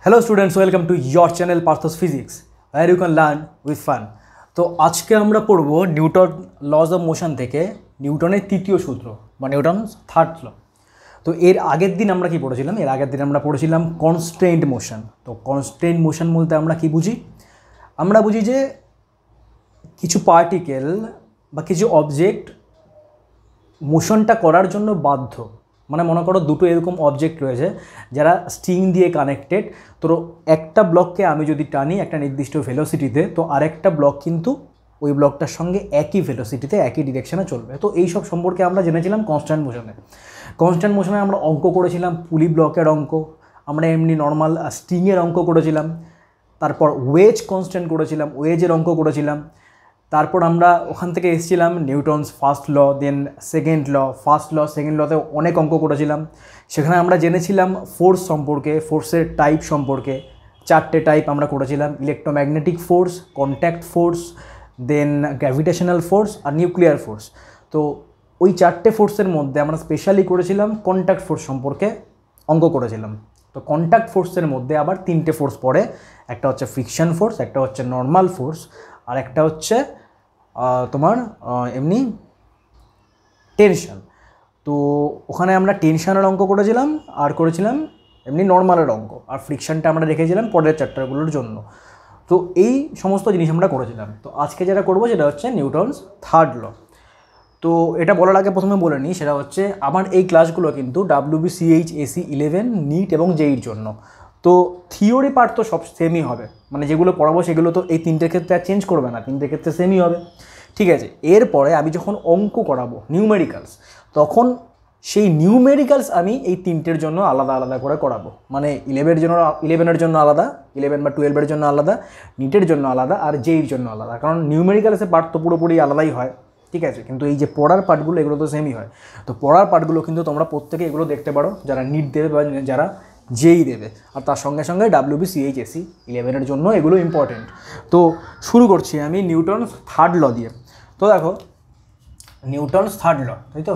Hello students, welcome to your channel Parthos Physics, where you can learn with fun. তো আজকে আমরা পড়ব Newton lodge of motion থেকে নিউটনের তৃতীয় সূত্র বা নিউটনস থার্ড ল। তো এর আগের দিন আমরা কি পড়েছিলাম? এর আগের দিন আমরা পড়েছিলাম কনস্ট্রেন্ট মোশন। তো কনস্ট্রেন্ট মোশন বলতে আমরা কি বুঝি? আমরা বুঝি যে কিছু পার্টিকেল বা কিছু অবজেক্ট মোশনটা করার জন্য বাধ্য। মানে মনে করো দুটো এরকম অবজেক্ট রয়েছে যারা স্ট্রিং দিয়ে কানেক্টেড। তো একটা ব্লককে আমি যদি টানি একটা নির্দিষ্ট ভেলোসিটিতে, তো আরেকটা ব্লক কিন্তু ওই ব্লকটার সঙ্গে একই ভেলোসিটিতে একই ডিরেকশনে চলবে। তো এই সব সম্পর্কে আমরা জেনেছিলাম কনস্ট্যান্ট মোশনে। কনস্ট্যান্ট মোশনে আমরা অঙ্ক করেছিলাম পুলি ব্লকের অঙ্ক, আমরা এমনি নর্মাল স্ট্রিংয়ের অঙ্ক করেছিলাম, তারপর ওয়েজ কনস্ট্যান্ট করেছিলাম, ওয়েজের অঙ্ক করেছিলাম। তারপর আমরা ওখান থেকে এসেছিলাম Newton's first law, then second law, first law second লতে অনেক অঙ্ক করেছিলাম। সেখানে আমরা জেনেছিলাম ফোর্স সম্পর্কে, ফোর্সের টাইপ সম্পর্কে। চারটে টাইপ আমরা করেছিলাম: ইলেকট্রোম্যাগনেটিক ফোর্স, কন্ট্যাক্ট ফোর্স, দেন গ্র্যাভিটেশনাল ফোর্স আর নিউক্লিয়ার ফোর্স। তো ওই চারটে ফোর্সের মধ্যে আমরা স্পেশালি করেছিলাম কন্ট্যাক্ট ফোর্স সম্পর্কে অঙ্ক করেছিলাম। তো কন্ট্যাক্ট ফোর্সের মধ্যে আবার তিনটে ফোর্স পড়ে, একটা হচ্ছে ফ্রিকশন ফোর্স, একটা হচ্ছে নর্মাল ফোর্স, আর একটা হচ্ছে তোমার এমনি টেনশন। তো ওখানে আমরা টেনশনের অঙ্ক করেছিলাম আর করেছিলাম এমনি নর্মালের অঙ্ক, আর ফ্রিকশনটা আমরা রেখেছিলাম পরের চ্যাপ্টারগুলোর জন্য। তো এই সমস্ত জিনিস আমরা করেছিলাম। তো আজকে যেটা করবো সেটা হচ্ছে নিউটনস থার্ড ল। তো এটা বলার আগে প্রথমে বলে নিই, সেটা হচ্ছে আমার এই ক্লাসগুলো কিন্তু WBCH AC 11 নিট এবং জেইর জন্য। তো থিওরি পার্ট তো সব সেমই হবে, মানে যেগুলো পড়াবো সেগুলো তো এই তিনটের ক্ষেত্রে আর চেঞ্জ করবে না, তিনটের ক্ষেত্রে সেমই হবে, ঠিক আছে। এরপরে আমি যখন অঙ্ক করাবো নিউমেরিক্যালস, তখন সেই নিউমেরিক্যালস আমি এই তিনটের জন্য আলাদা আলাদা করে করাবো। মানে 11-এর জন্য আলাদা, 11 বা 12-এর জন্য আলাদা, নিটের জন্য আলাদা, আর জেইর জন্য আলাদা। কারণ নিউমেরিক্যালসের পার্ট তো পুরোপুরি আলাদাই হয়, ঠিক আছে, কিন্তু এই যে পড়ার পার্টগুলো এগুলো তো সেমই হয়। তো পড়ার পার্টগুলো কিন্তু তোমরা প্রত্যেকে এগুলো দেখতে পারো, যারা নিট দেবে বা যারা জেই দেবে। আর তার সঙ্গে সঙ্গে WBCH AC 11-এর জন্য এগুলো ইম্পর্টেন্ট। তো শুরু করছি আমি নিউটনস থার্ড ল দিয়ে। তো দেখো নিউটনস থার্ড ল, তাই তো?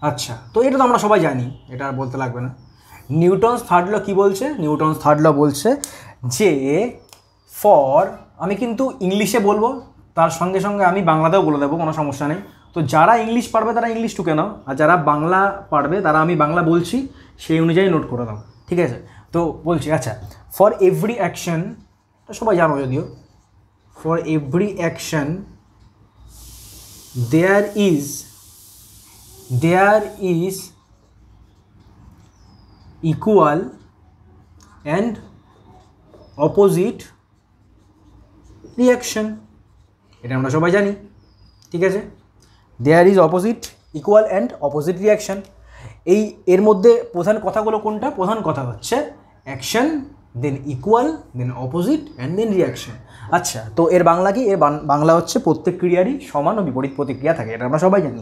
আচ্ছা, তো এটা তো আমরা সবাই জানি, এটা আর বলতে লাগবে না। নিউটনস থার্ড ল কী বলছে? নিউটনস থার্ড ল বলছে যে ফর, আমি কিন্তু ইংলিশে বলবো, তার সঙ্গে সঙ্গে আমি বাংলাতেও বলে দেবো, কোনো সমস্যা নেই। তো যারা ইংলিশ পারবে তারা ইংলিশ টুকে নাও, আর যারা বাংলা পারবে তারা আমি বাংলা বলছি সেই অনুযায়ী নোট করে দাও, ঠিক আছে? তো বলছি, আচ্ছা, ফর এভরি অ্যাকশন, সবাই জানো যদিও, for every action there is equal and opposite reaction. এটা আমরা সবাই জানি, ঠিক আছে। There is opposite, equal and opposite reaction. এর মধ্যে প্রধান কথাগুলো কোনটা? প্রধান কথা হচ্ছে action, then equal, then opposite and then reaction. আচ্ছা, তো এর বাংলা কি? এর বাংলা হচ্ছে প্রত্যেক ক্রিয়ারই সমান ও বিপরীত প্রতিক্রিয়া থাকে, এটা আমরা সবাই জানি।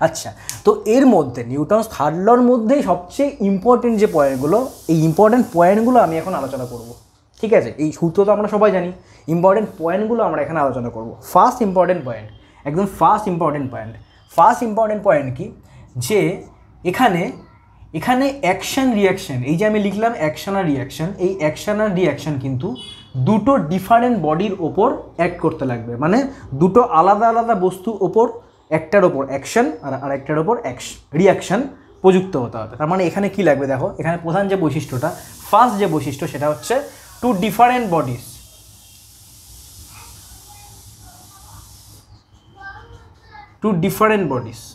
আচ্ছা, তো এর মধ্যে নিউটনস থার্ড লর মধ্যে সবচেয়ে ইম্পর্টেন্ট যে পয়েন্টগুলো, এই ইম্পর্টেন্ট পয়েন্টগুলো আমি এখন আলোচনা করব, ঠিক আছে। এই সূত্র তো আমরা সবাই জানি, ইম্পর্টেন্ট পয়েন্টগুলো আমরা এখানে আলোচনা করব। ফার্স্ট ইম্পর্টেন্ট পয়েন্ট, একদম ফার্স্ট ইম্পর্টেন্ট পয়েন্ট কি? যে এখানে অ্যাকশন রিয়াকশন, এই যে আমি লিখলাম অ্যাকশন আর রিয়াকশন, এই অ্যাকশন আর রিয়াকশন কিন্তু দুটো ডিফারেন্ট বডির ওপর অ্যাক্ট করতে লাগবে। মানে দুটো আলাদা আলাদা বস্তুর ওপর, একটার ওপর অ্যাকশন আর আরেকটার ওপর রিয়াকশন প্রযুক্ত হতে হবে। তার মানে এখানে কি লাগবে দেখো, এখানে প্রধান যে বৈশিষ্ট্যটা, ফার্স্ট যে বৈশিষ্ট্য, সেটা হচ্ছে টু ডিফারেন্ট বডিজ,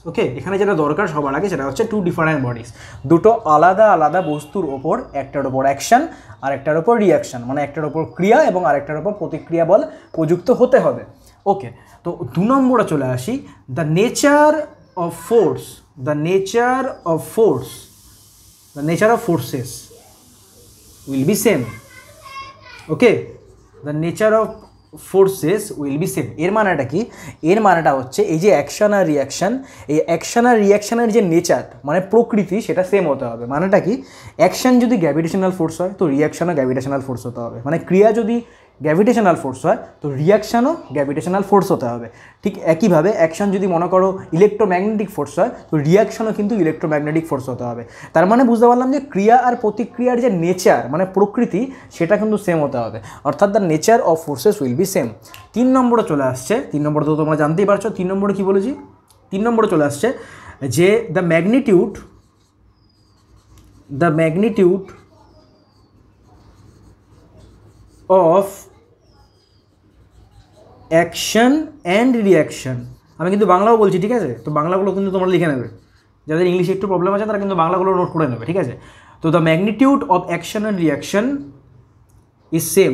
ওকে। এখানে যেটা দরকার সবার আগে সেটা হচ্ছে টু ডিফারেন্ট বডিজ, দুটো আলাদা আলাদা বস্তুর ওপর, একটার ওপর অ্যাকশন আর একটার ওপর রিয়াকশন, মানে একটার ওপর ক্রিয়া এবং আরেকটার ওপর প্রতিক্রিয়া বল প্রযুক্ত হতে হবে, ওকে। তো 2 নম্বরে চলে আসি, the nature of forces will be same, okay. The nature of forces will be same. এর মানেটা কি? এর মানেটা হচ্ছে এই যে অ্যাকশন আর রিয়াকশান, এই অ্যাকশন আর রিয়াকশানের যে নেচার মানে প্রকৃতি, সেটা সেম হতে হবে। মানেটা কি? অ্যাকশন যদি গ্র্যাভিটেশনাল ফোর্স হয় তো রিয়াকশানও গ্র্যাভিটেশনাল ফোর্স হতে হবে। মানে ক্রিয়া যদি গ্র্যাভিটেশনাল ফোর্স হয় তো রিয়াকশানও গ্র্যাভিটেশনাল ফোর্স হতে হবে। ঠিক একইভাবে অ্যাকশন যদি মনে করো ইলেকট্রোম্যাগনেটিক ফোর্স হয় তো রিয়াকশনও কিন্তু ইলেকট্রোম্যাগনেটিক ফোর্স হতে হবে। তার মানে বুঝতে পারলাম যে ক্রিয়া আর প্রতিক্রিয়ার যে নেচার মানে প্রকৃতি সেটা কিন্তু সেম হতে হবে, অর্থাৎ the nature of forces will be same. 3 নম্বরে চলে আসছে, 3 নম্বরে তো তোমরা জানতেই পারছো 3 নম্বরে কী বলেছি। 3 নম্বরে চলে আসছে যে the magnitude of action and reaction. আমি কিন্তু বাংলাও বলছি, ঠিক আছে, তো বাংলাগুলো কিন্তু তোমরা লিখে নেবে, যাদের ইংলিশে একটু প্রবলেম আছে তারা কিন্তু বাংলাগুলো নোট করে নেবে, ঠিক আছে। তো the magnitude of action and reaction is same,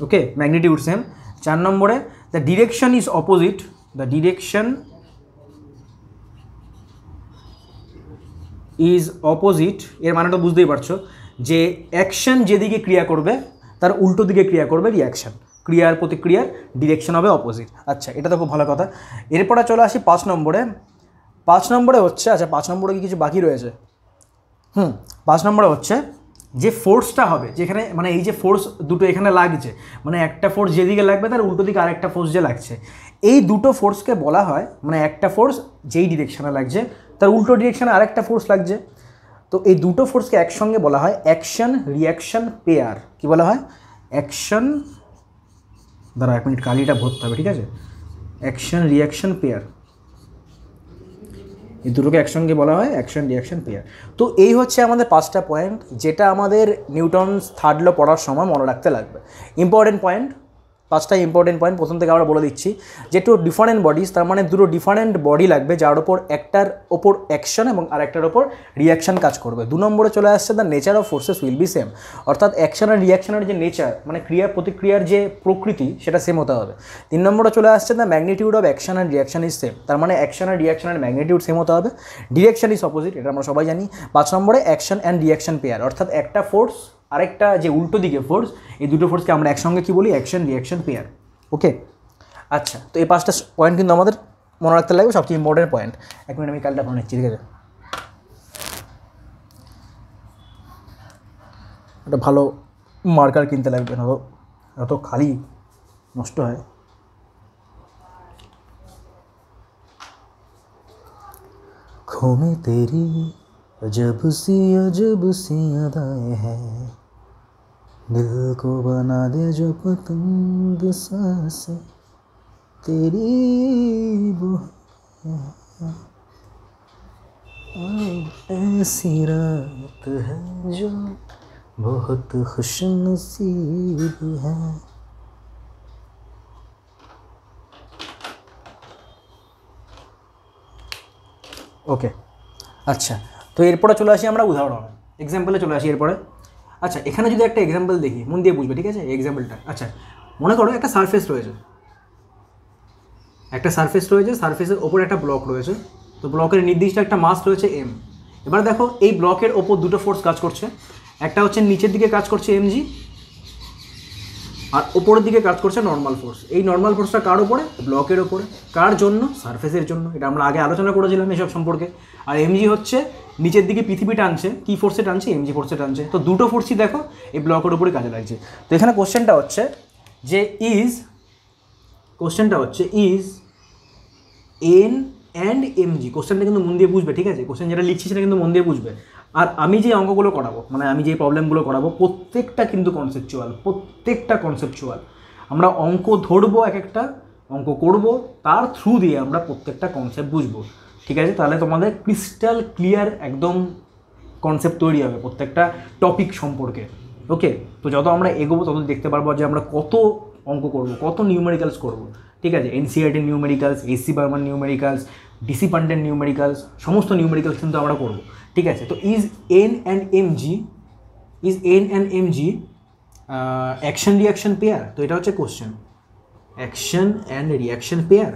okay, magnitude same. 4 নম্বরে the direction is opposite, the direction is opposite, এর মানে তো বুঝতেই পারছো যে অ্যাকশন যেদিকে ক্রিয়া করবে তার উল্টো দিকে ক্রিয়া করবে রিয়াকশন, ক্রিয়ার প্রতিক্রিয়ার ডিরেকশন হবে অপোজিট। আচ্ছা, এটা তো খুব ভালো কথা। এরপরে চলে আসি 5 নম্বরে। 5 নম্বরে হচ্ছে, আচ্ছা 5 নম্বরে কি কিছু বাকি রয়েছে? 5 নম্বরে হচ্ছে যে ফোর্সটা হবে, যেখানে মানে এই যে ফোর্স দুটো এখানে লাগছে, মানে একটা ফোর্স যেদিকে লাগবে তার উল্টো দিকে আরেকটা ফোর্স যে লাগছে, এই দুটো ফোর্সকে বলা হয়, মানে একটা ফোর্স যেই ডিরেকশনে লাগছে তার উল্টো ডিরেকশনে আরেকটা ফোর্স লাগছে, তো এই দুটো ফোর্সকে একসঙ্গে বলা হয় অ্যাকশন রিয়াকশন পেয়ার। কি বলা হয়? অ্যাকশন, দাঁড়া 1 মিনিট, কালিটা ভরতে হবে, ঠিক আছে, অ্যাকশন রিয়াকশন পেয়ার, এই দুটোকে একসঙ্গে বলা হয় অ্যাকশন রিয়াকশন পেয়ার। তো এই হচ্ছে আমাদের 5টা পয়েন্ট, যেটা আমাদের নিউটনস থার্ড ল পড়ার সময় মনে রাখতে লাগবে। ইম্পর্টেন্ট পয়েন্ট, 5টা ইম্পর্টেন্ট পয়েন্ট প্রথম থেকে আমরা বলে দিচ্ছি। যে টু ডিফারেন্ট বডিজ, তার মানে দুটো ডিফারেন্ট বডি লাগবে যার ওপর একটার ওপর অ্যাকশন এবং আরেকটার ওপর রিয়াকশন কাজ করবে। 2 নম্বরে চলে আসছে the nature of forces will be same, অর্থাৎ অ্যাকশন আর রিয়াকশনের যে নেচার মানে ক্রিয়া প্রতিক্রিয়ার যে প্রকৃতি সেটা সেম হতে হবে। 3 নম্বরে চলে আসছে the magnitude of action and reaction is same, তার মানে অ্যাকশন আর রিয়াকশনের ম্যাগনিটিউড সেম হতে হবে। ডিরেকশন ইজ অপোজিট, এটা আমরা সবাই জানি। 5 নম্বরে অ্যাকশন অ্যান্ড রিয়াকশন পেয়ার, অর্থাৎ একটা ফোর্স আরেকটা যে উল্টো দিকে ফোর্স, এই দুটো ফোর্সকে আমরা একসঙ্গে কী বলি? অ্যাকশন রিয়াকশন পেয়ার, ওকে। আচ্ছা, তো এই 5টা পয়েন্ট কিন্তু আমাদের মনে রাখতে লাগবে, সবচেয়ে ইম্পর্টেন্ট পয়েন্ট। 1 মিনিট আমি কালটা মনে নিচ্ছি, ঠিক আছে, একটা ভালো মার্কার কিনতে লাগবে, না তো এত খালি নষ্ট হয়। খোমে তেরি अजब सी अदाएं हैं, दिल को बना दे जो पतंग सांसें तेरी वो ऐसी रात है जो बहुत खुशनसीब है। ওকে, আচ্ছা, তো এরপরে চলে আসি আমরা উদাহরণ এক্সাম্পলে চলে আসি এরপরে। আচ্ছা, এখানে যদি একটা এক্সাম্পল দেখি, মন দিয়ে বুঝবে, ঠিক আছে, এই এক্সাম্পলটা। আচ্ছা, মনে করো একটা সারফেস রয়েছে, সারফেসের ওপর একটা ব্লক রয়েছে, তো ব্লকের নির্দিষ্ট একটা মাস রয়েছে m। এবার দেখো এই ব্লকের ওপর দুটো ফোর্স কাজ করছে, একটা হচ্ছে নিচের দিকে কাজ করছে mg, আর ওপরের দিকে কাজ করছে নর্মাল ফোর্স। এই নর্মাল ফোর্সটা কার ওপরে? ব্লকের ওপরে। কার জন্য? সারফেসের জন্য, এটা আমরা আগে আলোচনা করেছিলাম এসব সম্পর্কে। আর এমজি হচ্ছে নিচের দিকে পৃথিবী টানছে, কী ফোর্সে টানছে? এমজি ফোর্সে টানছে। তো দুটো ফোর্সই দেখো এই ব্লকের উপরে কাজে লাগছে। তো এখানে কোশ্চেনটা হচ্ছে ইজ এন অ্যান্ড এমজি। কোশ্চেনটা কিন্তু মন দিয়ে বুঝবে, ঠিক আছে, কোশ্চেন যেটা লিখছি সেটা কিন্তু মন দিয়ে বুঝবে। আর আমি যে অঙ্কগুলো করাবো, মানে আমি যে প্রবলেমগুলো করাবো, প্রত্যেকটা কিন্তু কনসেপচুয়াল। আমরা অঙ্ক ধরবো, এক একটা অঙ্ক করব, তার থ্রু দিয়ে আমরা প্রত্যেকটা কনসেপ্ট বুঝবো, ঠিক আছে। তাহলে তোমাদের ক্রিস্টাল ক্লিয়ার একদম কনসেপ্ট তৈরি হবে প্রত্যেকটা টপিক সম্পর্কে, ওকে। তো যত আমরা এগোবো তত দেখতে পারবো যে আমরা কত অঙ্ক করব, কত নিউমেরিক্যালস করব, ঠিক আছে। NCERT numericals, SC Barman numericals, DC পান্ডেন নিউমেরিক্যালস, সমস্ত নিউমেরিক্যালস কিন্তু আমরা করব, ঠিক আছে। তো is N and mg action reaction pair? তো এটা হচ্ছে question, action and reaction pair,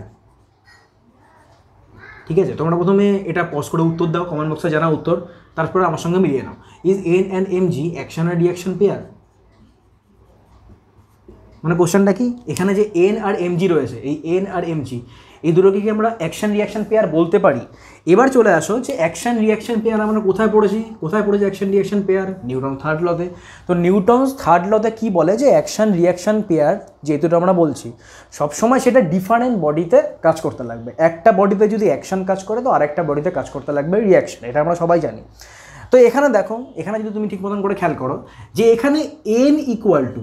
ঠিক আছে। তোমরা প্রথমে এটা পজ করে উত্তর দাও, কমেন্ট বক্সে জানাও উত্তর, তারপরে আমার সঙ্গে মিলিয়ে নাও। Is N and mg action and reaction pair? মানে কোশ্চেনটা কি, এখানে যে এন আর এমজি রয়েছে, এই এন আর এমজি এই দুটোকে কি আমরা অ্যাকশন রিয়াকশন পেয়ার বলতে পারি? এবার চলে আসো যে অ্যাকশন রিয়াকশন পেয়ার আমরা কোথায় পড়েছি action reaction pair? Newton third লতে। তো নিউটনস থার্ড লতে কী বলে যে অ্যাকশন রিয়াকশন পেয়ার যেহেতু আমরা বলছি সবসময় সেটা ডিফারেন্ট বডিতে কাজ করতে লাগবে। একটা বডিতে যদি অ্যাকশন কাজ করে তো আরেকটা বডিতে কাজ করতে লাগবে রিয়াকশন, এটা আমরা সবাই জানি। তো এখানে দেখো, এখানে যদি তুমি ঠিক মতন করে খেয়াল করো যে এখানে এন ইকুয়াল টু,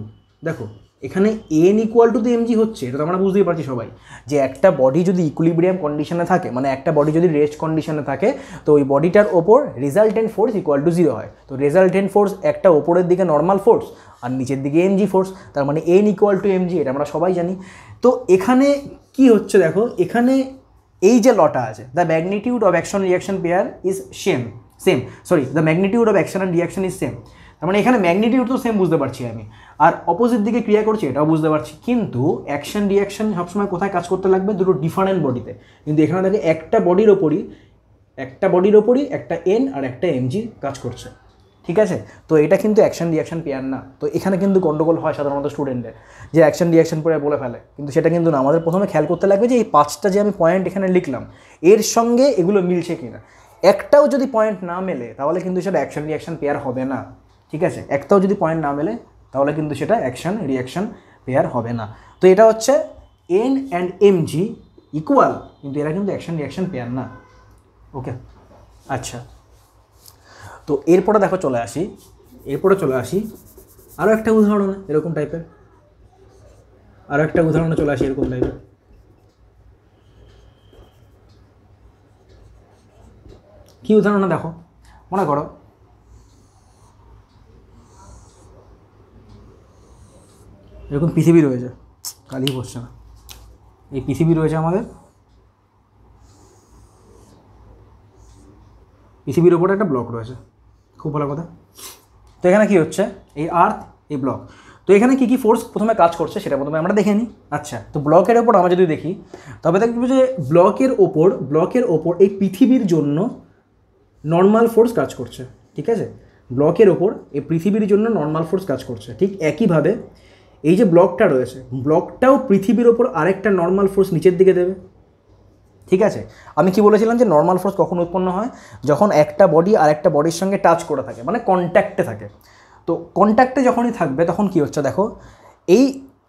দেখো এখানে এন ইকুয়াল টু তো এমজি হচ্ছে, এটা তো আমরা বুঝতেই পারছি সবাই যে একটা বডি যদি ইকুইলিব্রিয়াম কন্ডিশনে থাকে, মানে একটা বডি যদি রেস্ট কন্ডিশনে থাকে, তো ওই বডিটার ওপর রেজাল্টেন্ট ফোর্স ইকুয়াল টু 0 হয়। তো রেজাল্টেন্ট ফোর্স একটা ওপরের দিকে নর্মাল ফোর্স আর নিচের দিকে এমজি ফোর্স, তার মানে এন ইকুয়াল টু এমজি, এটা আমরা সবাই জানি। তো এখানে কি হচ্ছে দেখো, এখানে এই যে লটা আছে, the magnitude of action reaction pair is the magnitude of action and reaction is same. তার মানে এখানে ম্যাগনিটিউড তো সেম বুঝতে পারছি আমি, আর অপোজিট দিকে ক্রিয়া করছি এটাও বুঝতে পারছি, কিন্তু অ্যাকশন রিয়াকশন সবসময় কোথায় কাজ করতে লাগবে? দুটো ডিফারেন্ট বডিতে। কিন্তু এখানে দেখে একটা বডির ওপরই একটা এন আর একটা এমজি কাজ করছে, ঠিক আছে? তো এটা কিন্তু অ্যাকশন রিয়াকশন পেয়ার না। তো এখানে কিন্তু গন্ডগোল হয় সাধারণত স্টুডেন্টের, যে অ্যাকশন রিয়াকশন পেয়ার বলে ফেলে, কিন্তু সেটা কিন্তু না। আমাদের প্রথমে খেয়াল করতে লাগবে যে এই 5টা যে আমি পয়েন্ট এখানে লিখলাম এর সঙ্গে এগুলো মিলছে কিনা। একটাও যদি পয়েন্ট না মেলে তাহলে কিন্তু সেটা অ্যাকশন রিয়াকশন পেয়ার হবে না, ঠিক আছে? একটাও যদি পয়েন্ট না মেলে তাহলে কিন্তু সেটা অ্যাকশন রিয়াকশন পেয়ার হবে না। তো এটা হচ্ছে এন অ্যান্ড এমজি ইকুয়াল, কিন্তু এরা কিন্তু অ্যাকশন রিয়াকশন পেয়ার না। ওকে, আচ্ছা। তো এরপরে দেখো চলে আসি আরও একটা উদাহরণে এরকম টাইপের, কি উদাহরণে দেখো, মনে করো এরকম পৃথিবী রয়েছে, কালই বসছে না, এই পৃথিবী রয়েছে আমাদের, পৃথিবীর ওপরে একটা ব্লক রয়েছে, খুব ভালো কথা। তো এখানে কি হচ্ছে, এই আর্থ, এই ব্লক, তো এখানে কী কী ফোর্স প্রথমে কাজ করছে সেটা প্রথমে আমরা দেখে নিই। আচ্ছা, তো ব্লকের ওপর আমরা যদি দেখি তবে দেখব যে ব্লকের ওপর এই পৃথিবীর জন্য নর্মাল ফোর্স কাজ করছে, ঠিক আছে? ব্লকের ওপর এই পৃথিবীর জন্য নর্মাল ফোর্স কাজ করছে। ঠিক একইভাবে এই যে ব্লকটা রয়েছে, ব্লকটাও পৃথিবীর ওপর আরেকটা নর্মাল ফোর্স নিচের দিকে দেবে, ঠিক আছে? আমি কি বলেছিলাম যে নর্মাল ফোর্স কখন উৎপন্ন হয়? যখন একটা বডি আর একটা বডির সঙ্গে টাচ করে থাকে, মানে কন্ট্যাক্টে থাকে। তো কন্ট্যাক্টে যখনই থাকবে তখন কি হচ্ছে দেখো, এই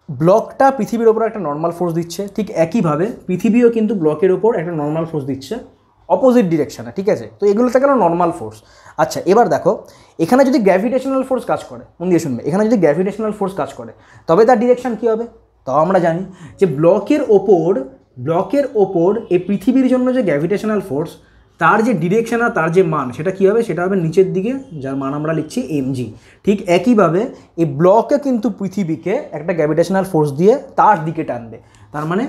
ব্লকটা পৃথিবীর ওপর একটা নর্মাল ফোর্স দিচ্ছে, ঠিক একইভাবে পৃথিবীও কিন্তু ব্লকের ওপর একটা নর্মাল ফোর্স দিচ্ছে অপোজিট ডিরেকশানে, ঠিক আছে? তো এগুলোতে গেল নর্মাল ফোর্স। আচ্ছা, এবার দেখো এখানে যদি গ্র্যাভিটেশনাল ফোর্স কাজ করে, মন দিয়ে শুনবে, এখানে যদি গ্র্যাভিটেশনাল ফোর্স কাজ করে তবে তার ডিরেকশান কী হবে? তাও আমরা জানি যে ব্লকের ওপর এই পৃথিবীর জন্য যে গ্র্যাভিটেশনাল ফোর্স, তার যে ডিরেকশন আর তার যে মান সেটা কী হবে? সেটা হবে নিচের দিকে, যার মান আমরা লিখছি এমজি। ঠিক একইভাবে এই ব্লকে কিন্তু পৃথিবীকে একটা গ্র্যাভিটেশনাল ফোর্স দিয়ে তার দিকে টানবে, তার মানে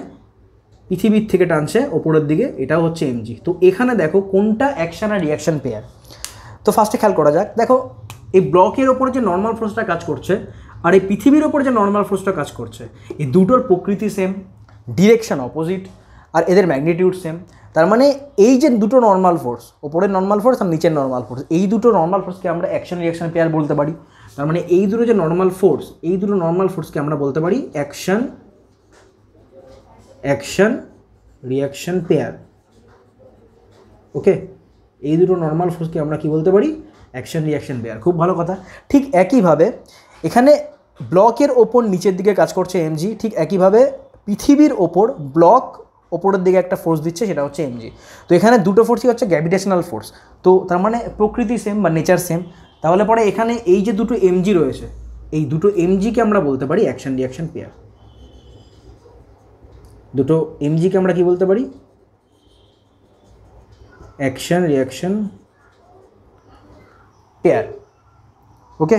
পৃথিবীর থেকে টানছে ওপরের দিকে, এটাও হচ্ছে এমজি। তো এখানে দেখো কোনটা অ্যাকশন আর রিয়াকশন পেয়ার। তো ফার্স্টে খেয়াল করা যাক, দেখো এই ব্লকের ওপরে যে নর্মাল ফোর্সটা কাজ করছে আর এই পৃথিবীর ওপর যে নর্মাল ফোর্সটা কাজ করছে, এই দুটোর প্রকৃতি সেম, ডিরেকশন অপোজিট, আর এদের ম্যাগনিটিউড সেম। তার মানে এই যে দুটো নর্মাল ফোর্স, ওপরের নর্মাল ফোর্স আর নিচের নর্মাল ফোর্স, এই দুটো নর্মাল ফোর্সকে আমরা অ্যাকশন রিয়াকশন পেয়ার বলতে পারি। তার মানে এই দুটো যে নর্মাল ফোর্স, এই দুটো নর্মাল ফোর্সকে আমরা বলতে পারি অ্যাকশন রিয়াকশন পেয়ার। ওকে, এই দুটো নর্মাল ফোর্সকে আমরা কি বলতে পারি? Action reaction pair. খুব ভালো কথা। ঠিক একইভাবে এখানে ব্লকের ওপর নিচের দিকে কাজ করছে এমজি, ঠিক একইভাবে পৃথিবীর ওপর ব্লক ওপরের দিকে একটা ফোর্স দিচ্ছে, সেটা হচ্ছে এমজি। তো এখানে দুটো ফোর্সই হচ্ছে গ্র্যাভিটেশনাল ফোর্স, তো তার মানে প্রকৃতি সেম বা নেচার সেম। তাহলে পরে এখানে এই যে দুটো এমজি রয়েছে, এই দুটো এমজিকে আমরা বলতে পারি অ্যাকশন রিয়াকশন পেয়ার। দুটো এমজিকে আমরা কি বলতে পারি? Action reaction pair. ওকে,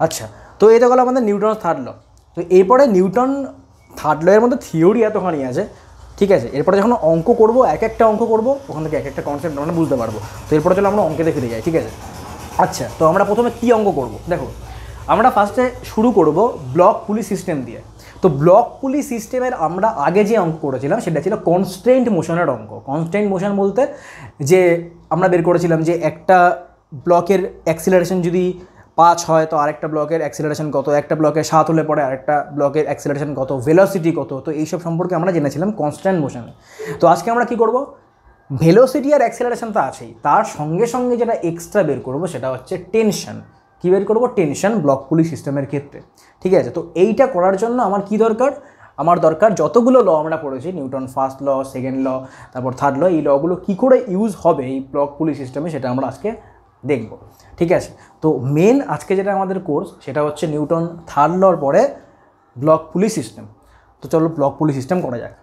আচ্ছা। তো এটা গেল আমাদের নিউটন থার্ড ল। তো এরপরে নিউটন থার্ড ল এর মধ্যে থিওরি এতখানি আছে, ঠিক আছে? এরপরে যখন অঙ্ক করব, এক একটা অঙ্ক করব, ওখান থেকে এক একটা কনসেপ্ট আমরা বুঝতে পারবো। তো এরপরে চলো আমরা অঙ্কেতে ফিরে যাই, ঠিক আছে? আচ্ছা, তো আমরা প্রথমে কী অঙ্ক করব? দেখো, আমরা ফার্স্টে শুরু করব ব্লক পুলি সিস্টেম দিয়ে। তো ব্লক পুলি সিস্টেমের আমরা আগে যে অঙ্ক করেছিলাম সেটা ছিল কনস্ট্রেন্ট মোশনের অঙ্ক। কনস্ট্রেন্ট মোশন বলতে যে আমরা বের করেছিলাম যে একটা ব্লকের অ্যাক্সিলারেশন যদি 5 হয় তো আরেকটা ব্লকের অ্যাক্সিলারেশন কত, একটা ব্লকে 7 হলে পরে আরেকটা ব্লকের অ্যাক্সিলারেশন কত, ভেলোসিটি কত। তো এইসব সম্পর্কে আমরা জেনেছিলাম কনস্ট্যান্ট মোশনে। তো আজকে আমরা কি করব, ভেলোসিটি আর অ্যাক্সিলারেশন তো আছেই, তার সঙ্গে সঙ্গে যেটা এক্সট্রা বের করব সেটা হচ্ছে টেনশন। কী বের করব, টেনশন ব্লক পুলি সিস্টেমের ক্ষেত্রে। ঠিক আছে, তো এইটা করার জন্য আমার কি দরকার, আমার দরকার যতগুলো ল আমরা পড়েছি, Newton first law, second law, তারপর থার্ড ল, এই লগুলো কী করে ইউজ হবে এই ব্লক পুলি সিস্টেমে সেটা আমরা আজকে দেখব। ঠিক আছে, তো মেন আজকে যেটা আমাদের কোর্স সেটা হচ্ছে নিউটন থার্ড লর পরে ব্লক পুলি সিস্টেম। তো চলো ব্লক পুলি সিস্টেম করা যাক।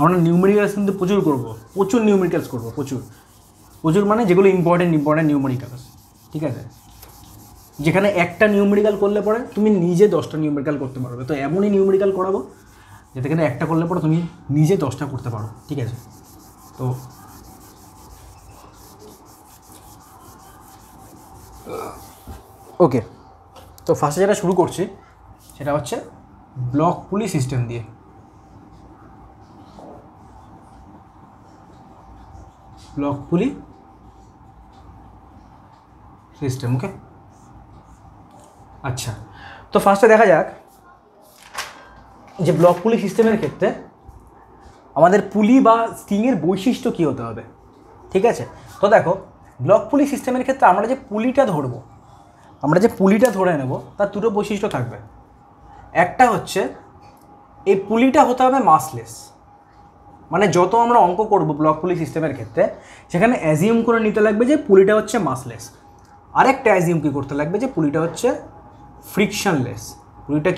আমরা নিউমেরিক্যালস কিন্তু প্রচুর করব, প্রচুর নিউমেরিক্যালস করব, প্রচুর মানে যেগুলো ইম্পর্টেন্ট নিউমেরিক্যালস। ঠিক আছে, যেখানে একটা নিউমেরিক্যাল করলে পরে তুমি নিজে 10টা নিউমেরিক্যাল করতে পারবে। তো এমনই নিউমেরিক্যাল করাবো যেখানে একটা করলে পরে তুমি নিজে 10টা করতে পারো। ঠিক আছে, তো ওকে, তো ফার্স্টে যেটা শুরু করছি সেটা হচ্ছে ব্লক পুলি সিস্টেম দিয়ে। ব্লক পুলি সিস্টেম, ওকে। আচ্ছা, তো ফার্স্টে দেখা যাক যে ব্লক পুলি সিস্টেমের ক্ষেত্রে আমাদের পুলি বা স্টিংয়ের বৈশিষ্ট্য কী হতে হবে। ঠিক আছে, তো দেখো ব্লক পুলি সিস্টেমের ক্ষেত্রে আমরা যে পুলিটা ধরে নেব তার দুটো বৈশিষ্ট্য থাকবে। একটা হচ্ছে এই পুলিটা হতে হবে মাসলেস, মানে যত আমরা অঙ্ক করব ব্লক পুলি সিস্টেমের ক্ষেত্রে সেখানে অ্যাজিউম করে নিতে লাগবে যে পুলিটা হচ্ছে মাসলেস। আরেকটা অ্যাজিউম কী করতে লাগবে যে পুলিটা হচ্ছে ফ্রিকশনলেস। পুলিটা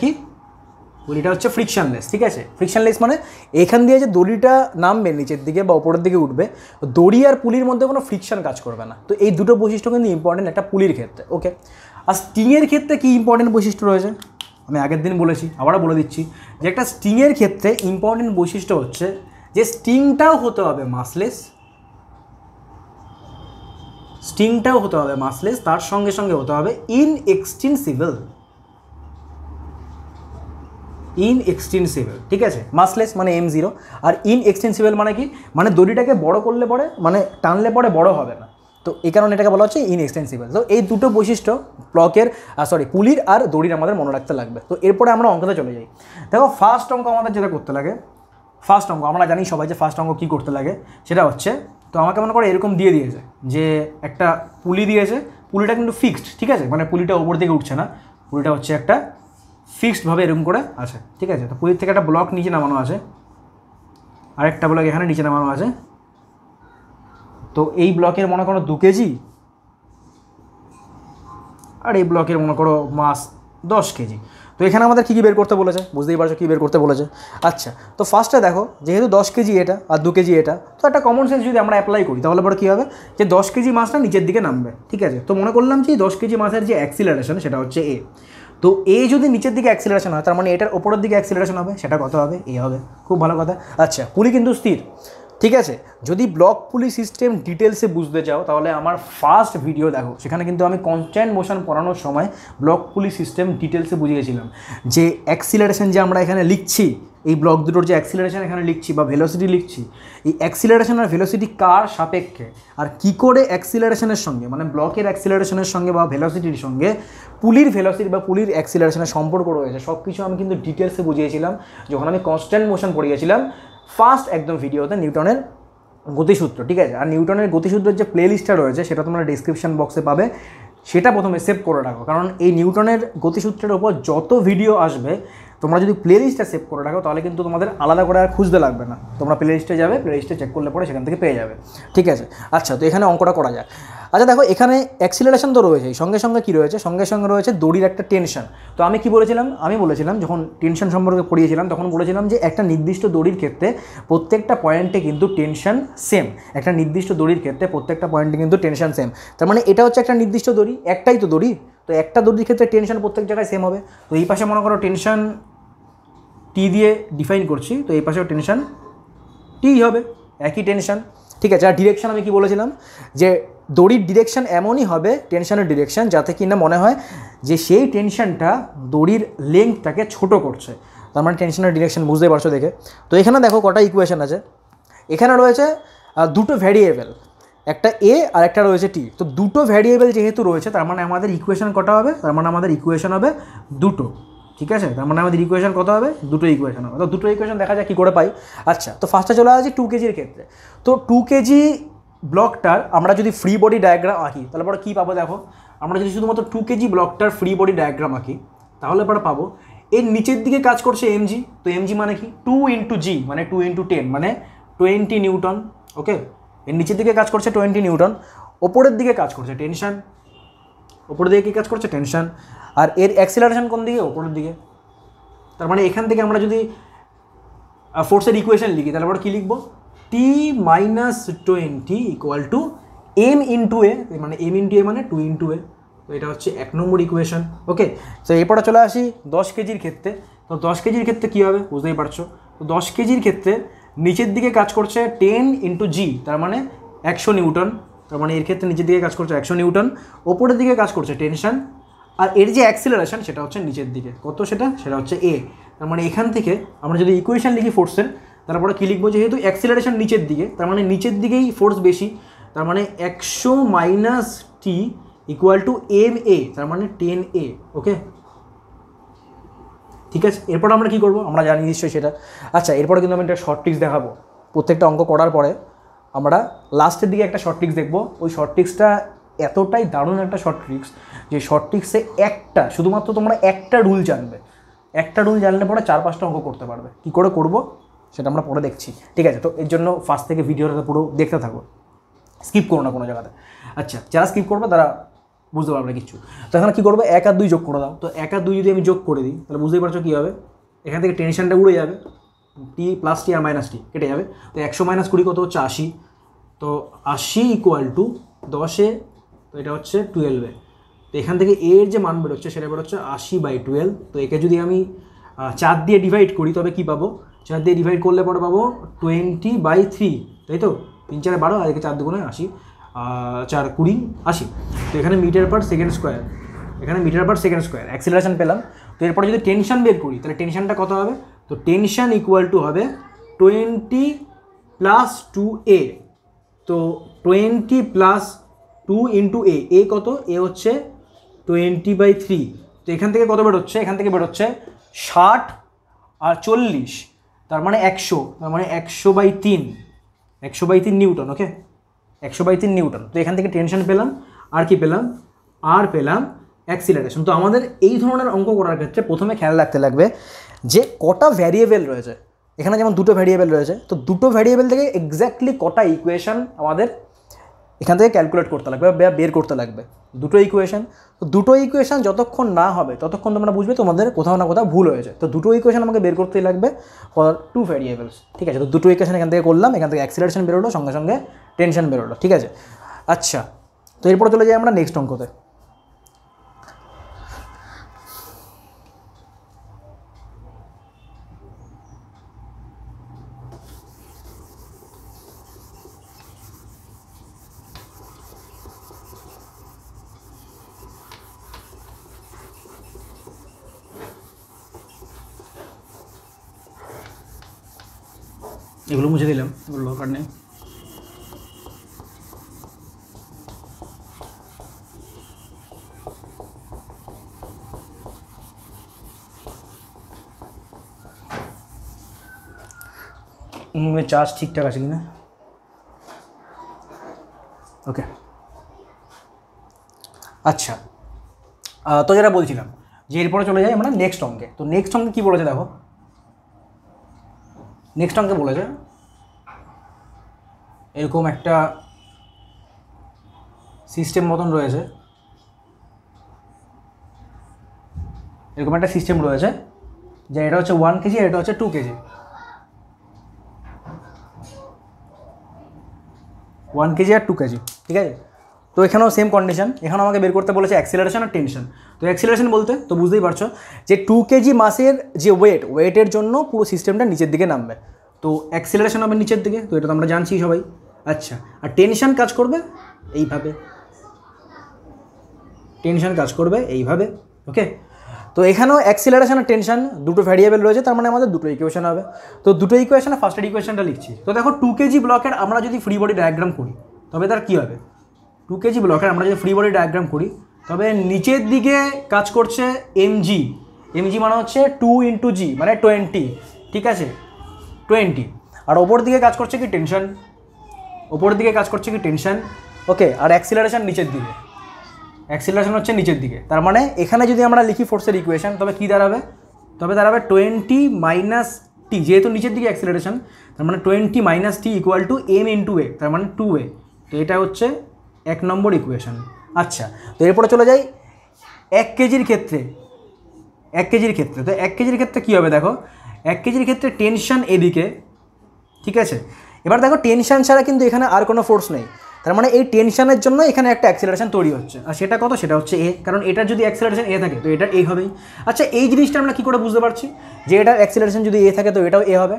হচ্ছে ফ্রিকশনলেস। ঠিক আছে, ফ্রিকশনলেস মানে এখান দিয়ে যে দড়িটা নামবে নিচের দিকে বা ওপরের দিকে উঠবে, দড়ি আর পুলির মধ্যে কোনো ফ্রিকশন কাজ করবে না। তো এই দুটো বৈশিষ্ট্য কিন্তু ইম্পর্টেন্ট একটা পুলির ক্ষেত্রে, ওকে। আর স্টিংয়ের ক্ষেত্রে কী ইম্পর্টেন্ট বৈশিষ্ট্য রয়েছে আমি আগের দিন বলেছি, আবারও বলে দিচ্ছি যে একটা স্টিংয়ের ক্ষেত্রে ইম্পর্টেন্ট বৈশিষ্ট্য হচ্ছে যে স্টিংটাও হতে হবে মাসলেস, তার সঙ্গে সঙ্গে হতে হবে ইনএক্সটেন্সিবল। ঠিক আছে, মাসলেস মানে M0, আর ইনএক্সটেন্সিবল মানে কি, মানে দড়িটাকে বড় করলে পরে মানে টানলে পরে বড় হবে না। তো এই কারণে এটাকে বলা হচ্ছে ইনএক্সটেন্সিবল। তো এই দুটো বৈশিষ্ট্য পুলির আর দড়ির আমাদের মনে রাখতে লাগবে। তো এরপরে আমরা অঙ্কতে চলে যাই। দেখো ফার্স্ট অঙ্ক আমাদের যেটা করতে লাগে, আমরা জানি সবাই যে ফার্স্ট অঙ্ক কী করতে লাগে সেটা হচ্ছে, তো আমাকে মনে করে এরকম দিয়ে দিয়েছে যে একটা পুলি দিয়েছে, পুলিটা কিন্তু ফিক্সড। ঠিক আছে, মানে পুলিটা ওপর দিকে উঠছে না, পুলিটা হচ্ছে একটা ফিক্সডভাবে এরকম করে আছে। ঠিক আছে, তো পুলির থেকে একটা ব্লক নিচে নামানো আছে, আরেকটা ব্লক এখানে নিচে নামানো আছে। তো এই ব্লকের মনে করো 2 কেজি, আর এই ব্লকের মনে করো মাস 10 কেজি। তো এখানে আমাদের কী বের করতে বলেছে, বুঝতেই পারছো কী বের করতে বলেছে। আচ্ছা, তো ফার্স্টে দেখো যেহেতু 10 কেজি এটা আর 2 কেজি এটা, তো একটা কমন সেন্স যদি আমরা অ্যাপ্লাই করি তাহলে পরে কী হবে যে 10 কেজি মাছটা নিচের দিকে নামবে। ঠিক আছে, তো মনে করলাম যে 10 কেজি মাছের যে অ্যাক্সিলারেশন সেটা হচ্ছে এ। তো এ যদি নিচের দিকে অ্যাক্সিলারেশন হয় তার মানে এটার ওপরের দিকে অ্যাক্সিলারেশন হবে, সেটা কত হবে, এ হবে। খুব ভালো কথা। আচ্ছা, পুলি কিন্তু স্থির। ঠিক আছে, যদি ব্লক পুলি সিস্টেম ডিটেলসে বুঝতে চাও তাহলে আমার ফার্স্ট ভিডিও দেখো, সেখানে কিন্তু আমি কনস্ট্যান্ট মোশন পড়ানোর সময় ব্লক পুলি সিস্টেম ডিটেলসে বুঝিয়েছিলাম যে অ্যাক্সিলারেশন যে আমরা এখানে লিখছি, এই ব্লক দুটোর যে অ্যাক্সিলারেশন এখানে লিখছি বা ভেলোসিটি লিখছি, এই অ্যাক্সিলারেশন আর ভেলোসিটি কার সাপেক্ষে, আর কী করে অ্যাক্সিলারেশনের সঙ্গে মানে ব্লকের অ্যাক্সিলারেশনের সঙ্গে বা ভেলোসিটির সঙ্গে পুলির ভেলোসিটি বা পুলির অ্যাক্সিলারেশনের সম্পর্ক রয়েছে, সব কিছু আমি কিন্তু ডিটেলসে বুঝিয়েছিলাম যখন আমি কনস্ট্যান্ট মোশন পড়িয়েছিলাম ফার্স্ট একদম ভিডিওতে নিউটনের গতিসূত্র। ঠিক আছে, আর নিউটনের গতিসূত্রের যে প্লেলিস্টটা রয়েছে সেটা তোমরা ডিসক্রিপশন বক্সে পাবে, সেটা প্রথমে সেভ করে রাখো। কারণ এই নিউটনের গতিসূত্রের ওপর যত ভিডিও আসবে তোমরা যদি প্লেলিস্টটা সেভ করে রাখো তাহলে কিন্তু তোমাদের আলাদা করে আর খুঁজতে লাগবে না, তোমরা প্লেলিস্টে যাবে, প্লেলিস্টে চেক করলে পরে সেখান থেকে পেয়ে যাবে। ঠিক আছে, আচ্ছা, তো এখানে অঙ্কটা করা যায়। আচ্ছা দেখো, এখানে অ্যাক্সিলারেশন তো রয়েছেই, সঙ্গে সঙ্গে কী রয়েছে, সঙ্গে সঙ্গে রয়েছে দড়ির একটা টেনশন। তো আমি কি বলেছিলাম, যখন টেনশন সম্পর্কে পড়িয়েছিলাম তখন বলেছিলাম যে একটা নির্দিষ্ট দড়ির ক্ষেত্রে প্রত্যেকটা পয়েন্টে কিন্তু টেনশন সেম। একটা নির্দিষ্ট দড়ির ক্ষেত্রে প্রত্যেকটা পয়েন্টে কিন্তু টেনশন সেম। তার মানে এটা হচ্ছে একটা নির্দিষ্ট দড়ি, একটাই তো দড়ি, তো একটা দড়ির ক্ষেত্রে টেনশন প্রত্যেক জায়গায় সেম হবে। তো এই পাশে মনে করো টেনশন টি দিয়ে ডিফাইন করছি, তো এই পাশেও টেনশন টি হবে, একই টেনশন, ঠিক আছে। আর ডিরেকশন আমি কি বলেছিলাম যে দড়ির ডিরেকশন এমনই হবে, টেনশনের ডিরেকশন, যাতে কি না মনে হয় যে সেই টেনশনটা দড়ির লেংথটাকে ছোট করছে, তার মানে টেনশনের ডিরেকশন বুঝতেই পারছো দেখে। তো এখানে দেখো কটা ইকুয়েশন আছে, এখানে রয়েছে দুটো ভ্যারিয়েবল, একটা এ আর একটা রয়েছে টি। তো দুটো ভ্যারিয়েবল যেহেতু রয়েছে তার মানে আমাদের ইকুয়েশন কটা হবে, তার মানে আমাদের ইকুয়েশন হবে দুটো, ঠিক আছে। তার মানে আমাদের ইকুয়েশন কত হবে, দুটো ইকুয়েশন হবে। তো দুটো ইকুয়েশন দেখা যায় কী করে পাই। আচ্ছা, তো ফার্স্টে চলে আসছি 2 কেজির ক্ষেত্রে। তো 2 কেজি ব্লকটার আমরা যদি ফ্রি বডি ডায়াগ্রাম আঁকি তাহলে পরে কী পাবো দেখো, আমরা যদি শুধুমাত্র 2 কেজি ব্লকটার ফ্রি বডি ডায়াগ্রাম আঁকি তাহলে পরে পাবো এর নিচের দিকে কাজ করছে এমজি। তো এমজি মানে কি, 2 ইন্টু জি মানে 2 ইন্টু 10 মানে 20 নিউটন, ওকে। এর নিচের দিকে কাজ করছে 20 নিউটন, ওপরের দিকে কাজ করছে টেনশন, ওপরের দিকে কী কাজ করছে টেনশন, আর এর অ্যাক্সিলারেশন কোন দিকে, ওপরের দিকে। তার মানে এখান থেকে আমরা যদি ফোর্সের ইকুয়েশন লিখি তাহলে আমরা কী লিখবো, T minus 20 equal to m into a, মানে এম ইন্টু এ মানে 2 ইন্টু এ। তো এটা হচ্ছে 1 নম্বর ইকুয়েশন, ওকে। তো এরপরে চলে আসি 10 কেজির ক্ষেত্রে। তো 10 কেজির ক্ষেত্রে কী হবে বুঝতেই পারছো। তো 10 কেজির ক্ষেত্রে নিচের দিকে কাজ করছে 10 ইন্টু জি, তার মানে 100 নিউটন। তার মানে এর ক্ষেত্রে নিচের দিকে কাজ করছে 100 নিউটন, ওপরের দিকে কাজ করছে টেনশন, আর এর যে অ্যাক্সিলারেশন সেটা হচ্ছে নিচের দিকে, কত সেটা হচ্ছে এ। তার মানে এখান থেকে আমরা যদি ইকুয়েশন লিখি ফোর্সের, তারপরে কী লিখবো, যেহেতু অ্যাক্সিলারেশন নিচের দিকে তার মানে নিচের দিকেই ফোর্স বেশি, তার মানে 100 minus T equal to m a, তার মানে 10 এ, ওকে, ঠিক আছে। এরপর আমরা কী করবো আমরা জানি নিশ্চয়ই সেটা। আচ্ছা, এরপরে কিন্তু আমি একটা শর্ট ট্রিক্স দেখাবো। প্রত্যেকটা অঙ্ক করার পরে আমরা লাস্টের দিকে একটা শর্ট ট্রিক্স দেখবো। ওই শর্ট ট্রিক্সটা এতটাই দারুণ একটা শর্ট ট্রিক্স যে শর্ট ট্রিক্সে একটা শুধুমাত্র তোমরা একটা রুল জানবে, একটা রুল জানলে পরে 4-5টা অঙ্ক করতে পারবে। কী করে করবো সেটা আমরা পরে দেখছি, ঠিক আছে। তো এর জন্য ফার্স্ট থেকে ভিডিওটা পুরো দেখতে থাকো, স্কিপ করো না কোনো জায়গাতে। আচ্ছা, যারা স্কিপ করবে তারা বুঝতে পারবে না কিছু। তো এখানে কী করবে, 1 আর 2 যোগ করে দাও। তো 1 আর 2 যদি আমি যোগ করে দিই তাহলে বুঝতেই পারছো কী হবে, এখান থেকে টেনশনটা উড়ে যাবে, টি প্লাস টি আর মাইনাস টি কেটে যাবে। তো 100 মাইনাস 20 কত হচ্ছে 80। তো 80 ইকুয়াল টু 10-এ, তো এটা হচ্ছে 12-এ। তো এখান থেকে এর যে মান বেরোচ্ছে সেটা বেরোচ্ছে 80/12। তো একে যদি আমি 4 দিয়ে ডিভাইড করি তবে কী পাবো, 4 দিয়ে ডিভাইড করলে পরে পাবো 20/3, তাই তো। 3 4 12 আর একে 4 2 80, 4 20 80। তো এখানে মিটার পার সেকেন্ড স্কোয়ার, এখানে metre per second square acceleration পেলাম। তো এরপরে যদি টেনশন বের করি তাহলে টেনশনটা কত হবে, তো টেনশন ইকুয়াল টু হবে 20 প্লাস 2a। তো 20 প্লাস 2 ইন্টু এ কত, এ হচ্ছে 20/3। তো এখান থেকে কত বেরোচ্ছে, এখান থেকে বেরোচ্ছে 60 আর 40, তার মানে 100, তার মানে 100/3 নিউটন, ওকে, 100/3 নিউটন। তো এখান থেকে টেনশন পেলাম, আর কি পেলাম, আর পেলাম অ্যাক্সিলারেশন। তো আমাদের এই ধরনের অঙ্ক করার ক্ষেত্রে প্রথমে খেয়াল রাখতে লাগবে যে কটা ভ্যারিয়েবল রয়েছে। এখানে যেমন দুটো ভ্যারিয়েবল রয়েছে, তো দুটো ভ্যারিয়েবল থেকে এক্স্যাক্টলি কটা ইকুয়েশন আমাদের এখান থেকে ক্যালকুলেট করতে লাগবে বা বের করতে লাগবে, দুটো ইকুয়েশন। তো দুটো ইকুয়েশন যতক্ষণ না হবে ততক্ষণ তোমরা বুঝবে তোমাদের কোথাও না কোথাও ভুল হয়েছে। তো দুটো ইকুয়েশন আমাকে বের করতেই লাগবে ফর 2 ভ্যারিয়েবলস, ঠিক আছে। তো দুটো ইকুয়েশন এখান থেকে করলাম, এখান থেকে অ্যাক্সিলারেশন বেরোলো, সঙ্গে সঙ্গে টেনশন বেরোলো, ঠিক আছে। আচ্ছা, তো এরপর চলে যাই আমরা নেক্সট অঙ্কতে। এগুলো মুছে দিলাম, এগুলো দরকার নেই। চার্জ ঠিকঠাক আছে কিনা, ওকে। আচ্ছা, তো যেটা বলছিলাম যে এরপরে চলে যাই আমরা নেক্সট অঙ্কে। তো নেক্সট অঙ্কে কী বলেছে দেখো, নেক্সট অঙ্কে বলেছে এরকম একটা সিস্টেম মতন রয়েছে, এরকম একটা সিস্টেম রয়েছে যে এটা হচ্ছে 1 কেজি আর এটা হচ্ছে 2 কেজি, 1 কেজি আর 2 কেজি, ঠিক আছে। তো এখানেও সেম কন্ডিশন, এখানেও আমাকে বের করতে বলেছে অ্যাক্সিলারেশন আর টেনশন। তো অ্যাক্সিলারেশন বলতে তো বুঝতেই পারছো যে 2 কেজি মাসের যে ওয়েটের জন্য পুরো সিস্টেমটা নিচের দিকে নামবে, তো অ্যাক্সিলারেশন হবে নিচের দিকে, তো এটা তো আমরা জানছি সবাই। আচ্ছা, আর টেনশন কাজ করবে এইভাবে, টেনশন কাজ করবে এইভাবে। ওকে, তো এখানেও অ্যাক্সিলারেশন আর টেনশন দুটো ভ্যারিয়েবল রয়েছে, তার মানে আমাদের দুটো ইকুয়েশন হবে। তো দুটো ইকুয়েশনে ফার্স্টের ইকুয়েশনটা লিখছি। তো দেখো 2 কেজি ব্লকের আমরা যদি ফ্রি বডি ডায়াগ্রাম করি তবে তার কী হবে, 2 কেজি ব্লকের আমরা যদি ফ্রি বডি ডায়াগ্রাম করি তবে নিচের দিকে কাজ করছে এমজি, এমজি মানে হচ্ছে 2 × g মানে 20, ঠিক আছে 20, আর ওপর দিকে কাজ করছে কি টেনশন, ওপর দিকে কাজ করছে কি টেনশন। ওকে, আর অ্যাক্সিলারেশন নিচের দিকে, অ্যাক্সিলারেশন হচ্ছে নিচের দিকে, তার মানে এখানে যদি আমরা লিখি ফোর্সের ইকুয়েশন তবে কী দাঁড়াবে, তবে দাঁড়াবে 20 - t, যেহেতু নিচের দিকে অ্যাক্সিলারেশন তার মানে 20 - t = m × a, তার মানে 2a। তো এটা হচ্ছে 1 নম্বর ইকুয়েশন। আচ্ছা, তো এরপরে চলে যাই 1 কেজির ক্ষেত্রে, 1 কেজির ক্ষেত্রে। তো 1 কেজির ক্ষেত্রে কী হবে দেখো, 1 কেজির ক্ষেত্রে টেনশন এদিকে, ঠিক আছে। এবার দেখো টেনশন ছাড়া কিন্তু এখানে আর কোনো ফোর্স নেই, তার মানে এই টেনশনের জন্য এখানে একটা অ্যাক্সিলারেশন তৈরি হচ্ছে, আর সেটা কত, সেটা হচ্ছে এ, কারণ এটার যদি অ্যাক্সিলারেশন এ থাকে তো এটা এ হবেই। আচ্ছা, এই জিনিসটা আমরা কী করে বুঝতে পারছি যে এটার অ্যাক্সিলারেশন যদি এ থাকে তো এটাও এ হবে,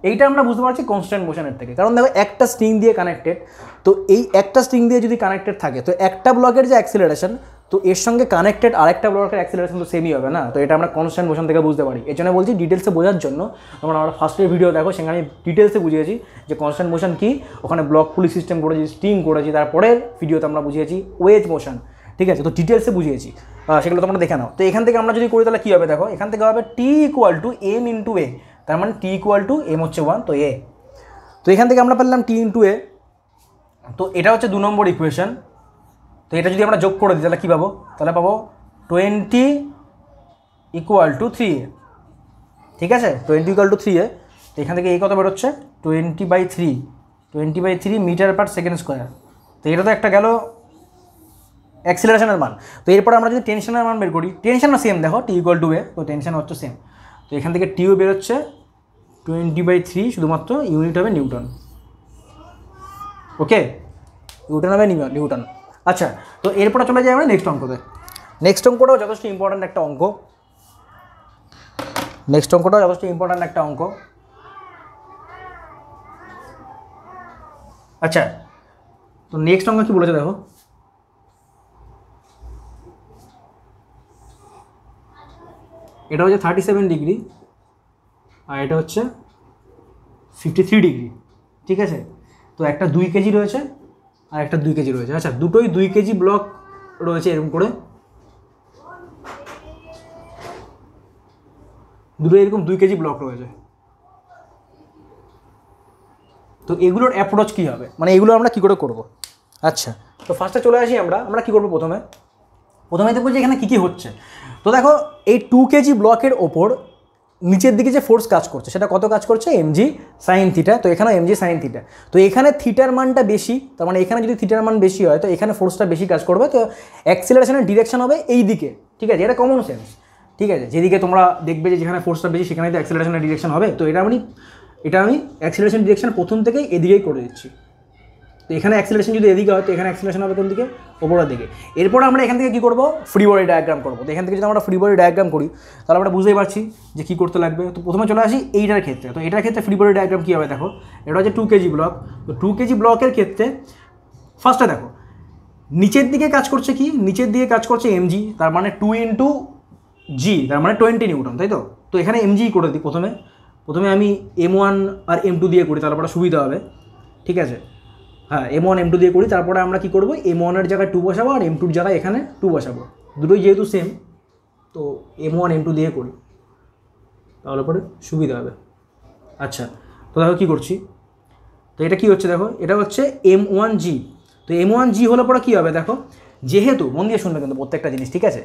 এইটা আমরা বুঝতে পারছি কনস্ট্যান্ট মোশনের থেকে। কারণ দেখো একটা স্ট্রিং দিয়ে কানেক্টেড, তো এই একটা স্ট্রিং দিয়ে যদি কানেক্টেড থাকে তো একটা ব্লকের যে অ্যাক্সিলারেশন তো এর সঙ্গে কানেক্টেড আরেকটা ব্লকের অ্যাক্সিলারেশন তো সেমই হবে না, তো এটা আমরা কনস্ট্যান্ট মোশন থেকে বুঝতে পারি। এর জন্য বলছি ডিটেলসে বোঝার জন্য তোমরা আমার ফার্স্টের ভিডিও দেখো, সেখানে আমি ডিটেলসে বুঝিয়েছি যে কনস্ট্যান্ট মোশন কী, ওখানে ব্লক পুলি সিস্টেম করেছি, স্ট্রিং করেছি, তারপরের ভিডিওতে আমরা বুঝিয়েছি ওয়েজ মোশন, ঠিক আছে। তো ডিটেলসে বুঝিয়েছি, সেগুলো তোমরা দেখে নাও। তো এখান থেকে আমরা যদি করি তাহলে কী হবে দেখো, এখান থেকে হবে t = m × a, তার মানে t = m হচ্ছে 1, তো a। তো এখান থেকে আমরা পেলাম t × a, তো এটা হচ্ছে 2 নম্বর ইকুয়েশন। তো এটা যদি আমরা যোগ করে দিই তাহলে কী পাবো, তাহলে পাবো 20 = 3a, ঠিক আছে 20 = 3a। তো এখান থেকে এই কত বেরোচ্ছে 20/3 মিটার/সেকেন্ড স্কোয়ার। তো এটা তো একটা গেল অ্যাক্সিলারেশনের মান। তো এরপর আমরা যদি টেনশনের মান বের করি, টেনশনও সেম দেখো t = a, তো টেনশন হচ্ছে সেম। তো এখান থেকে টিও বেরোচ্ছে 20/3, শুধুমাত্র ইউনিট হবে নিউটন। ওকে, নিউটন হবে নিউটন। আচ্ছা, তো এরপরে চলে যাই আমরা নেক্সট অঙ্কতে। নেক্সট অঙ্কটাও যথেষ্ট ইম্পর্ট্যান্ট একটা অঙ্ক, নেক্সট অঙ্কটাও যথেষ্ট ইম্পর্ট্যান্ট একটা অঙ্ক। আচ্ছা, তো নেক্সট অঙ্ক কী বলেছে দেখো, এটা হচ্ছে 37 ডিগ্রি আর এটা হচ্ছে 53 ডিগ্রি, ঠিক আছে। তো একটা 2 কেজি রয়েছে আর একটা 2 কেজি রয়েছে। আচ্ছা, দুটোই 2 কেজি ব্লক রয়েছে, এরকম করে দুটো এরকম 2 কেজি ব্লক রয়েছে। তো এগুলোর অ্যাপ্রোচ কী হবে, মানে এগুলো আমরা কী করে করব। আচ্ছা, তো ফার্স্টে চলে আসি আমরা কী করবো, প্রথমে দেখবো যে এখানে কী কী হচ্ছে। তো দেখো এই 2 কেজি ব্লকের ওপর নিচের দিকে যে ফোর্স কাজ করছে সেটা কত কাজ করছে, mg sin θ। তো এখানে mg sin θ, তো এখানে থিটার মানটা বেশি, তার মানে এখানে যদি থিটার মান বেশি হয় তো এখানে ফোর্সটা বেশি কাজ করবে, তো অ্যাক্সিলারেশনের ডিরেকশন হবে এই দিকে, ঠিক আছে, এটা কমন সেন্স, ঠিক আছে। যেদিকে তোমরা দেখবে যে যেখানে ফোর্সটা বেশি সেখানে তো অ্যাক্সিলারেশনের ডিরেকশন হবে। তো এটা আমি অ্যাক্সিলারেশন ডিরেকশন প্রথম থেকেই এদিকেই করে দিচ্ছি। তো এখানে অ্যাক্সিলারেশন যদি এদিকে হয় তো এখানে অ্যাক্সিলারেশন হবে কোন দিকে, ওপরের দিকে। এরপর আমরা এখান থেকে কী করবো, ফ্রি বডি ডায়াগ্রাম করবো। তো এখান থেকে যদি আমরা ফ্রি বডি ডায়াগ্রাম করি তাহলে আমরা বুঝতেই পারছি যে কী করতে লাগবে। তো প্রথমে চলে আসি এইটার ক্ষেত্রে। তো এটার ক্ষেত্রে ফ্রি বডি ডায়াগ্রাম কী হবে দেখো, এটা হচ্ছে 2 কেজি ব্লক। তো 2 কেজি ব্লকের ক্ষেত্রে ফার্স্টে দেখো নিচের দিকে কাজ করছে কি, নিচের দিকে কাজ করছে mg, তার মানে 2 × g, তার মানে 20 নিউটন, তাই তো। তো এখানে mg করে দিই, প্রথমে আমি m1 আর m2 দিয়ে করি, তারপরে সুবিধা হবে, ঠিক আছে। হ্যাঁ, m1 m2 দিয়ে করি, তারপরে আমরা কী করবো, m1-এর জায়গায় 2 বসাবো আর m2-র জায়গায় এখানে 2 বসাবো, দুটোই যেহেতু সেম তো m1 m2 দিয়ে করি, তাহলে পরে সুবিধা হবে। আচ্ছা, তো দেখো কী করছি, তো এটা কী হচ্ছে দেখো, এটা হচ্ছে m1g। তো m1g হলে পরে কী হবে দেখো, যেহেতু মন দিয়ে শুনবে কিন্তু প্রত্যেকটা জিনিস, ঠিক আছে।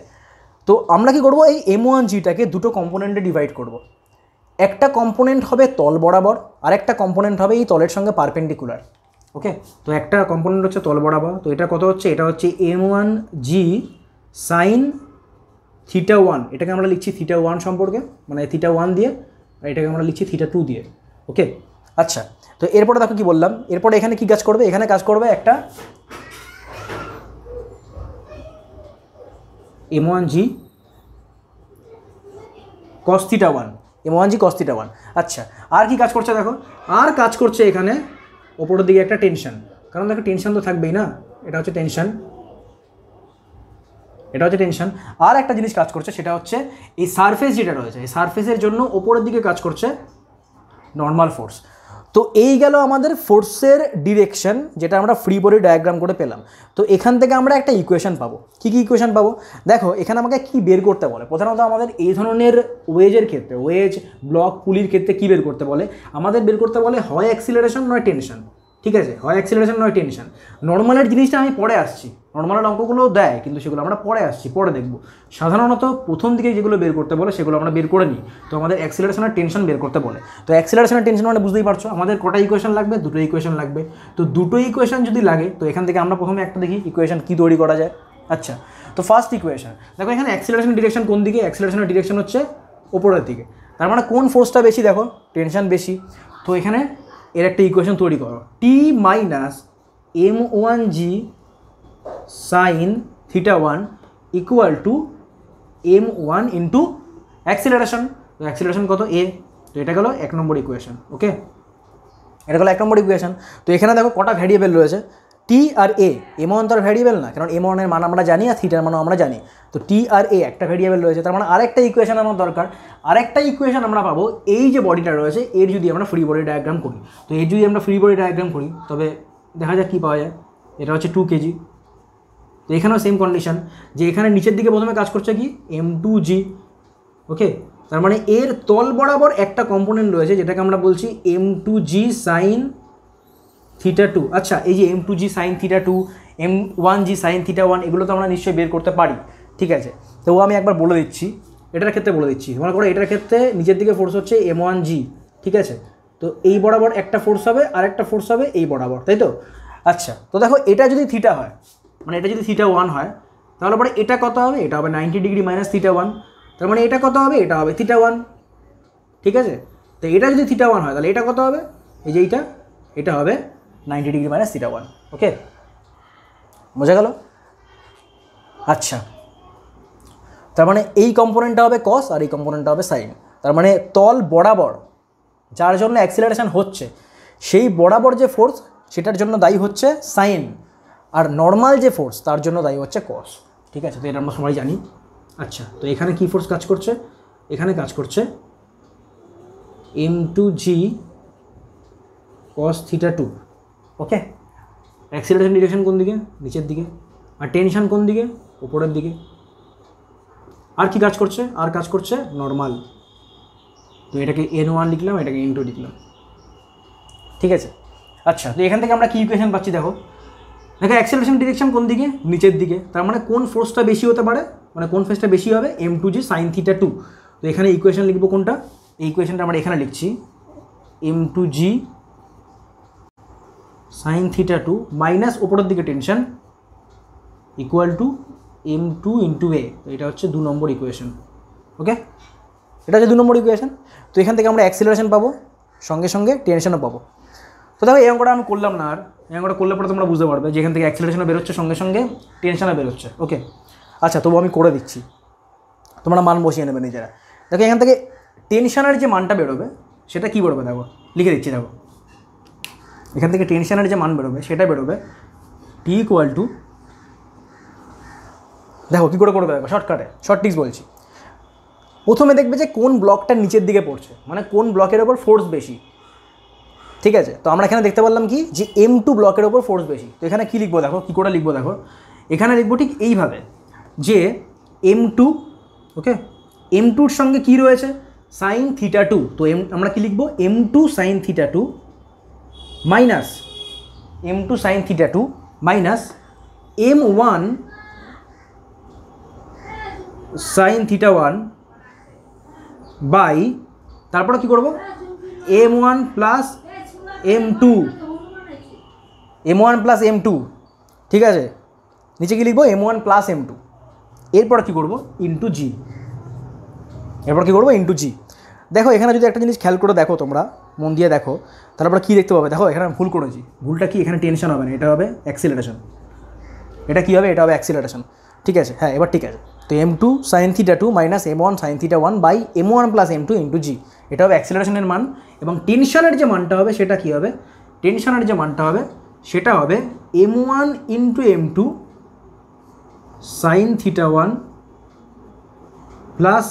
তো আমরা কী করবো, এই m1gটাকে দুটো কম্পোনেন্টে ডিভাইড করব। একটা কম্পোনেন্ট হবে তল বরাবর আর একটা কম্পোনেন্ট হবে এই তলের সঙ্গে পারপেন্ডিকুলার। ওকে, তো একটা কম্পোনেন্ট হচ্ছে তল বরাবর, তো এটা কত হচ্ছে, এটা হচ্ছে m1g sin θ1, এটাকে আমরা লিখছি θ1 সম্পর্কে, মানে θ1 দিয়ে, আর এটাকে আমরা লিখছি θ2 দিয়ে। ওকে, আচ্ছা, তো এরপরে দেখো কী বললাম, এরপরে এখানে কী কাজ করবে, এখানে কাজ করবে একটা m1g cos θ 1, m1g cos θ 1। আচ্ছা, আর কি কাজ করছে দেখো, আর কাজ করছে এখানে ওপরের দিকে একটা টেনশন, কারণ দেখো টেনশন তো থাকবেই না, এটা হচ্ছে টেনশন, এটা হচ্ছে টেনশন। আর একটা জিনিস কাজ করছে, সেটা হচ্ছে এই সারফেস যেটা রয়েছে, এই সারফেসের জন্য ওপরের দিকে কাজ করছে নর্মাল ফোর্স। তো এই গেল আমাদের ফোর্সের ডিরেকশন, যেটা আমরা ফ্রি বডি ডায়াগ্রাম করে পেলাম। তো এখান থেকে আমরা একটা ইকুয়েশন পাবো। কী কী ইকুয়েশন পাবো দেখো, এখানে আমাকে কি বের করতে বলে, প্রধানত আমাদের এই ধরনের ওয়েজের ক্ষেত্রে, ওয়েজ ব্লক পুলির ক্ষেত্রে কী বের করতে বলে, আমাদের বের করতে বলে হয় অ্যাক্সিলারেশন নয় টেনশন। ঠিক আছে, হয় অ্যাক্সিলারেশন নয় টেনশন। নর্মালের জিনিসটা আমি পরে আসছি, নর্মালের অঙ্কগুলোও দেয়, কিন্তু সেগুলো আমরা পরে আসছি, পরে দেখব। সাধারণত প্রথম দিকে যেগুলো বের করতে বলে সেগুলো আমরা বের করে নিই। তো আমাদের অ্যাক্সিলারেশন আর টেনশন বের করতে বলে। তো অ্যাক্সিলারেশন আর টেনশন মানে বুঝতেই পারছো আমাদের কটা ইকুয়েশন লাগবে, দুটো ইকুয়েশন লাগবে। তো দুটো ইকুয়েশন যদি লাগে, তো এখান থেকে আমরা প্রথমে একটা দেখি ইকুয়েশন কী তৈরি করা যায়। আচ্ছা, তো ফার্স্ট ইকুয়েশন দেখো, এখানে অ্যাক্সিলারেশন ডিরেকশন কোন দিকে, অ্যাক্সিলারেশনের ডিরেকশন হচ্ছে ওপরের দিকে, তার মানে কোন ফোর্সটা বেশি, দেখো টেনশন বেশি। তো এখানে এর একটা ইকুয়েশন তৈরি করো, T minus m1g sine theta 1 equal to m1 into acceleration. তো অ্যাক্সিলারেশন কত, এ। তো এটা গেলো 1 নম্বর ইকুয়েশন। ওকে, এটা গেলো 1 নম্বর ইকুয়েশন। তো এখানে দেখো কটা ভ্যারিয়েবল রয়েছে, টি আর এ। m1 তো আর ভ্যারিয়েবল না, কারণ m1 এর মান আমরা জানি আর থিটার মানও আমরা জানি। তো টি আর এ একটা ভ্যারিয়েবল রয়েছে, তার মানে আরেকটা ইকুয়েশন আমার দরকার। আরেকটা ইকুয়েশন আমরা পাবো, এই যে বডিটা রয়েছে এর যদি আমরা ফ্রি বডি ডায়াগ্রাম করি। তো এর যদি আমরা ফ্রি বডি ডায়াগ্রাম করি, তবে দেখা যাক কী পাওয়া যায়। এটা হচ্ছে 2 kg। তো এখানেও সেম কন্ডিশন, যে এখানে নিচের দিকে প্রথমে কাজ করছে কি m2g। ওকে, তার মানে এর তল বরাবর একটা কম্পোনেন্ট রয়েছে, যেটাকে আমরা বলছি m2g সাইন থিটা 2। আচ্ছা, এই যে m2g sign theta 2, m1g sine theta 1, এগুলো তো আমরা নিশ্চয়ই বের করতে পারি। ঠিক আছে, তো আমি একবার বলে দিচ্ছি, এটার ক্ষেত্রে বলে দিচ্ছি। মনে করো এটার ক্ষেত্রে নিচের দিকে ফোর্স হচ্ছে m1g। ঠিক আছে, তো এই বরাবর একটা ফোর্স হবে, আর একটা ফোর্স হবে এই বরাবর, তাই তো। আচ্ছা, তো দেখো এটা যদি থিটা হয়, মানে এটা যদি থিটা 1 হয়, তাহলে পরে এটা কত হবে, এটা হবে 90 ডিগ্রি মাইনাস থিটা 1। তার মানে এটা কত হবে, এটা হবে থিটা 1। ঠিক আছে, তো এটা যদি থিটা 1 হয়, তাহলে এটা কত হবে, এই যে এটা হবে 90 ডিগ্রি মাইনাস থিটা 1। ওকে, বোঝা গেল। আচ্ছা, তার মানে এই কম্পোনেন্টটা হবে কস আর এই কম্পোনেন্টটা হবে সাইন। তার মানে তল বরাবর যার জন্য অ্যাক্সিলারেশন হচ্ছে, সেই বরাবর যে ফোর্স সেটার জন্য দায়ী হচ্ছে সাইন, আর নর্মাল যে ফোর্স তার জন্য দায়ী হচ্ছে কস। ঠিক আছে, তো এটা আমরা সবাই জানি। আচ্ছা, তো এখানে কি ফোর্স কাজ করছে, এখানে কাজ করছে m2g cos থিটা 2। ওকে, অ্যাক্সিলারেশন ডিরেকশন কোন দিকে, নিচের দিকে, আর টেনশন কোন দিকে, উপরের দিকে। আর কি কাজ করছে, আর কাজ করছে নর্মাল। তো এটাকে n1 লিখলাম, এটাকে n2 লিখলাম। ঠিক আছে, আচ্ছা, তো এখান থেকে আমরা কি ইকুয়েশন পাচ্ছি দেখো, অ্যাক্সিলারেশন ডিরেকশন কোন দিকে, নিচের দিকে, তার মানে কোন ফোর্সটা বেশি হতে পারে, মানে কোন ফোর্সটা বেশি হবে, m2g সাইন থিটা 2। তো এখানে ইকুয়েশন লিখবো কোনটা, এই ইকুয়েশনটা আমরা এখানে লিখছি m2g সাইন থিটা 2 মাইনাস ওপরের দিকে tension equal to m2 into a। তো এটা হচ্ছে 2 নম্বর ইকুয়েশন। ওকে, এটা হচ্ছে 2 নম্বর ইকুয়েশন। তো এখান থেকে আমরা অ্যাক্সিলারেশন পাবো, সঙ্গে সঙ্গে টেনশনও পাবো। তো দেখো এই অঙ্কটা আমি করলাম না, আর এই অঙ্কটা করলে পরে তোমরা বুঝতে পারবে যে এখান থেকে অ্যাক্সিলারেশনও বেরোচ্ছে, সঙ্গে সঙ্গে টেনশনও বেরোচ্ছে। ওকে, আচ্ছা, তবু আমি করে দিচ্ছি, তোমরা মান বসিয়ে নেবে নিজেরা। দেখো এখান থেকে টেনশনের যে মানটা বেরোবে সেটা কী বেরোবে, দেখো লিখে দিচ্ছি। দেখো এখান থেকে টেনশনের যে মান বেরোবে সেটা বেরোবে টি ইকুয়াল টু, দেখো কী করে করবে, দেখো শর্টকাটে, শর্ট ট্রিক্স বলছি। প্রথমে দেখবে যে কোন ব্লকটা নিচের দিকে পড়ছে, মানে কোন ব্লকের ওপর ফোর্স বেশি। ঠিক আছে, তো আমরা এখানে দেখতে পারলাম কি, যে m2 ব্লকের ওপর ফোর্স বেশি। তো এখানে কী লিখবো দেখো, কী করে লিখবো দেখো, এখানে লিখবো ঠিক এইভাবে, যে m2, ওকে, m2র সঙ্গে কি রয়েছে, সাইন থিটা 2। তো আমরা কি লিখবো, m2 sine theta 2 minus m2 sine theta 2 minus m1 sine theta 1 by, তারপরে কী করবো, m1 plus m2, m1 plus m2। ঠিক আছে, নিচে কি লিখবো, m1 প্লাস m2। এরপর কী করবো, ইন্টু জি। এরপর কী করবো, ইন্টু জি। দেখো এখানে যদি একটা জিনিস খেয়াল করে দেখো, তোমরা মন দিয়ে দেখো, তারপরে কী দেখতে পাবে, দেখো এখানে ভুল করেছি। ভুলটা কি, এখানে টেনশন হবে না, এটা হবে অ্যাক্সিলারেশন। এটা কী হবে, এটা হবে অ্যাক্সিলারেশন। ঠিক আছে, হ্যাঁ এবার ঠিক আছে। তো m2 sin θ 2 minus m1 sin θ 1 by m1 plus m2 into g, এটা হবে অ্যাক্সিলারেশনের মান। এবং টেনশনের যে মানটা হবে সেটা কী হবে, টেনশনের যে মানটা হবে সেটা হবে m1 into m2 sin θ 1 plus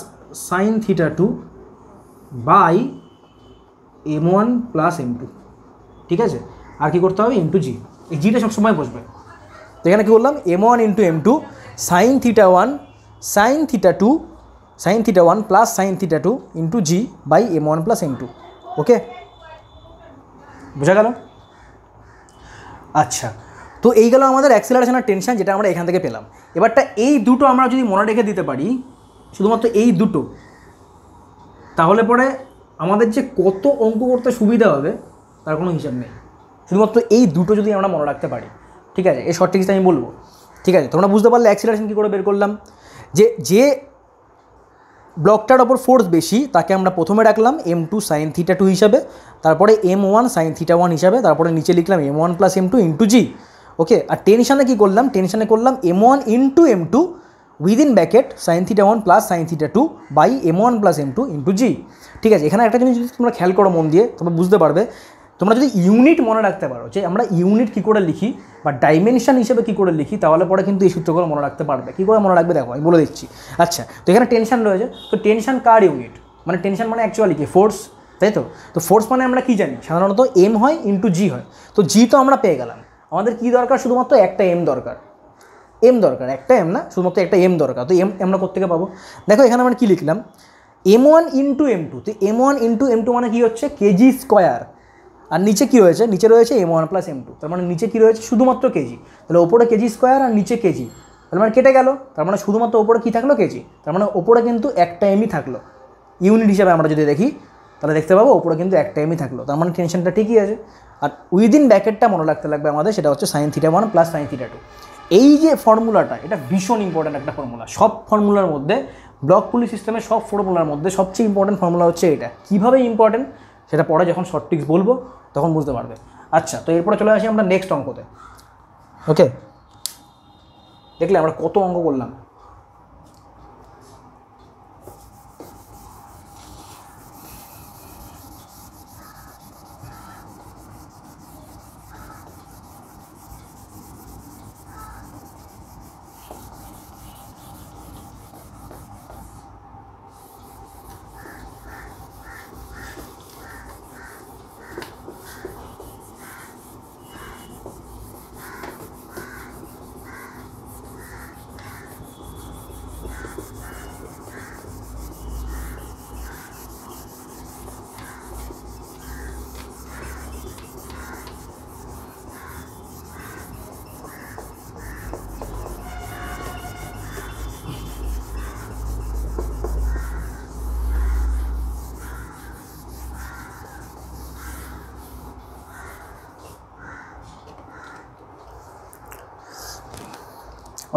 sin θ 2 by m1 plus m2, ঠিক আছে। আর কি করতে হবে, ইন্টু জি, এই জিটা সবসময় বসবে। তো এখানে কী বললাম, m1 into m2 sin θ 1 sin θ 2 sin θ 1 plus sin θ 2 into g by m1 plus m2। Okay, বোঝা গেল? আচ্ছা, তো এই গেল আমাদের অ্যাক্সিলারেশন আর টেনশন, যেটা আমরা এখান থেকে পেলাম। এবারটা এই দুটো আমরা যদি মনে রেখে দিতে পারি, শুধুমাত্র এই দুটো, তাহলে পরে আমাদের যে কত অঙ্ক করতে সুবিধা হবে তার কোনো হিসাব নেই। শুধুমাত্র এই দুটো যদি আমরা মনে রাখতে পারি, ঠিক আছে। এই শর্ট ট্রিক্সটা আমি বলবো, ঠিক আছে। তোমরা বুঝতে পারলে অ্যাক্সিলারেশন কী করে বের করলাম, যে ব্লকটার ওপর ফোর্স বেশি তাকে আমরা প্রথমে রাখলাম m2 sin θ 2 হিসাবে, তারপরে m1 sin θ 1 হিসাবে, তারপরে নিচে লিখলাম m1 প্লাস m2 ইন্টু জি। ওকে, আর টেনশানে কী করলাম, টেনশানে করলাম m1 into m2 within bracket sin θ 1 plus sin θ 2 by m1 plus m2 into g, ঠিক আছে। এখানে একটা জিনিস যদি তোমরা খেয়াল করো মন দিয়ে, তোমরা বুঝতে পারবে, তোমরা যদি ইউনিট মনে রাখতে পারো যে আমরা ইউনিট কী করে লিখি বা ডাইমেনশন হিসেবে কী করে লিখি, তাহলে পরে কিন্তু এই সূত্রগুলো মনে রাখতে পারবে। কী করে মনে রাখবে দেখো আমি বলে দিচ্ছি। আচ্ছা, তো এখানে টেনশন রয়েছে, তো টেনশন কার ইউনিট, মানে টেনশন মানে অ্যাকচুয়ালি কি, ফোর্স, তাই তো। তো ফোর্স মানে আমরা কী জানি, সাধারণত এম হয় ইন্টু জি হয়। তো জি তো আমরা পেয়ে গেলাম, আমাদের কী দরকার, শুধুমাত্র একটা এম দরকার, এম দরকার, একটা এম না, শুধুমাত্র একটা এম দরকার। তো এম আমরা কোত্থেকে পাবো, দেখো এখানে আমরা কী লিখলাম, m1 ইন্টু m2। তো m1 ইন্টু m2 মানে কী হচ্ছে, কেজি স্কোয়ার, আর নিচে কী রয়েছে, নিচে রয়েছে m1 প্লাস m2, তার মানে নিচে কী রয়েছে, শুধুমাত্র কেজি। তাহলে ওপরে কেজি স্কোয়ার আর নিচে কেজি, তার মানে কেটে গেল, তার মানে শুধুমাত্র ওপরে কী থাকলো, কেজি। তার মানে ওপরে কিন্তু একটা এমই থাকলো, ইউনিট হিসাবে আমরা যদি দেখি তাহলে দেখতে পাবো ওপরে কিন্তু একটা এমই থাকলো, তার মানে টেনশনটা ঠিকই আছে। আর উইদিন ব্র্যাকেটটা মনে রাখতে লাগবে আমাদের, সেটা হচ্ছে sin θ 1 প্লাস sin θ 2। এই যে ফর্মুলাটা, এটা ভীষণ ইম্পর্ট্যান্ট একটা ফর্মুলা। সব ফর্মুলার মধ্যে, ব্লক পুলি সিস্টেমের সব ফর্মুলার মধ্যে সবচেয়ে ইম্পর্ট্যান্ট ফর্মুলা হচ্ছে এটা। কীভাবে ইম্পর্ট্যান্ট সেটা পরে যখন শর্ট ট্রিক্স বলবো তখন বুঝতে পারবে। আচ্ছা, তো এরপরে চলে আসি আমরা নেক্সট অঙ্কতে। ওকে, দেখলে আমরা কত অঙ্ক করলাম।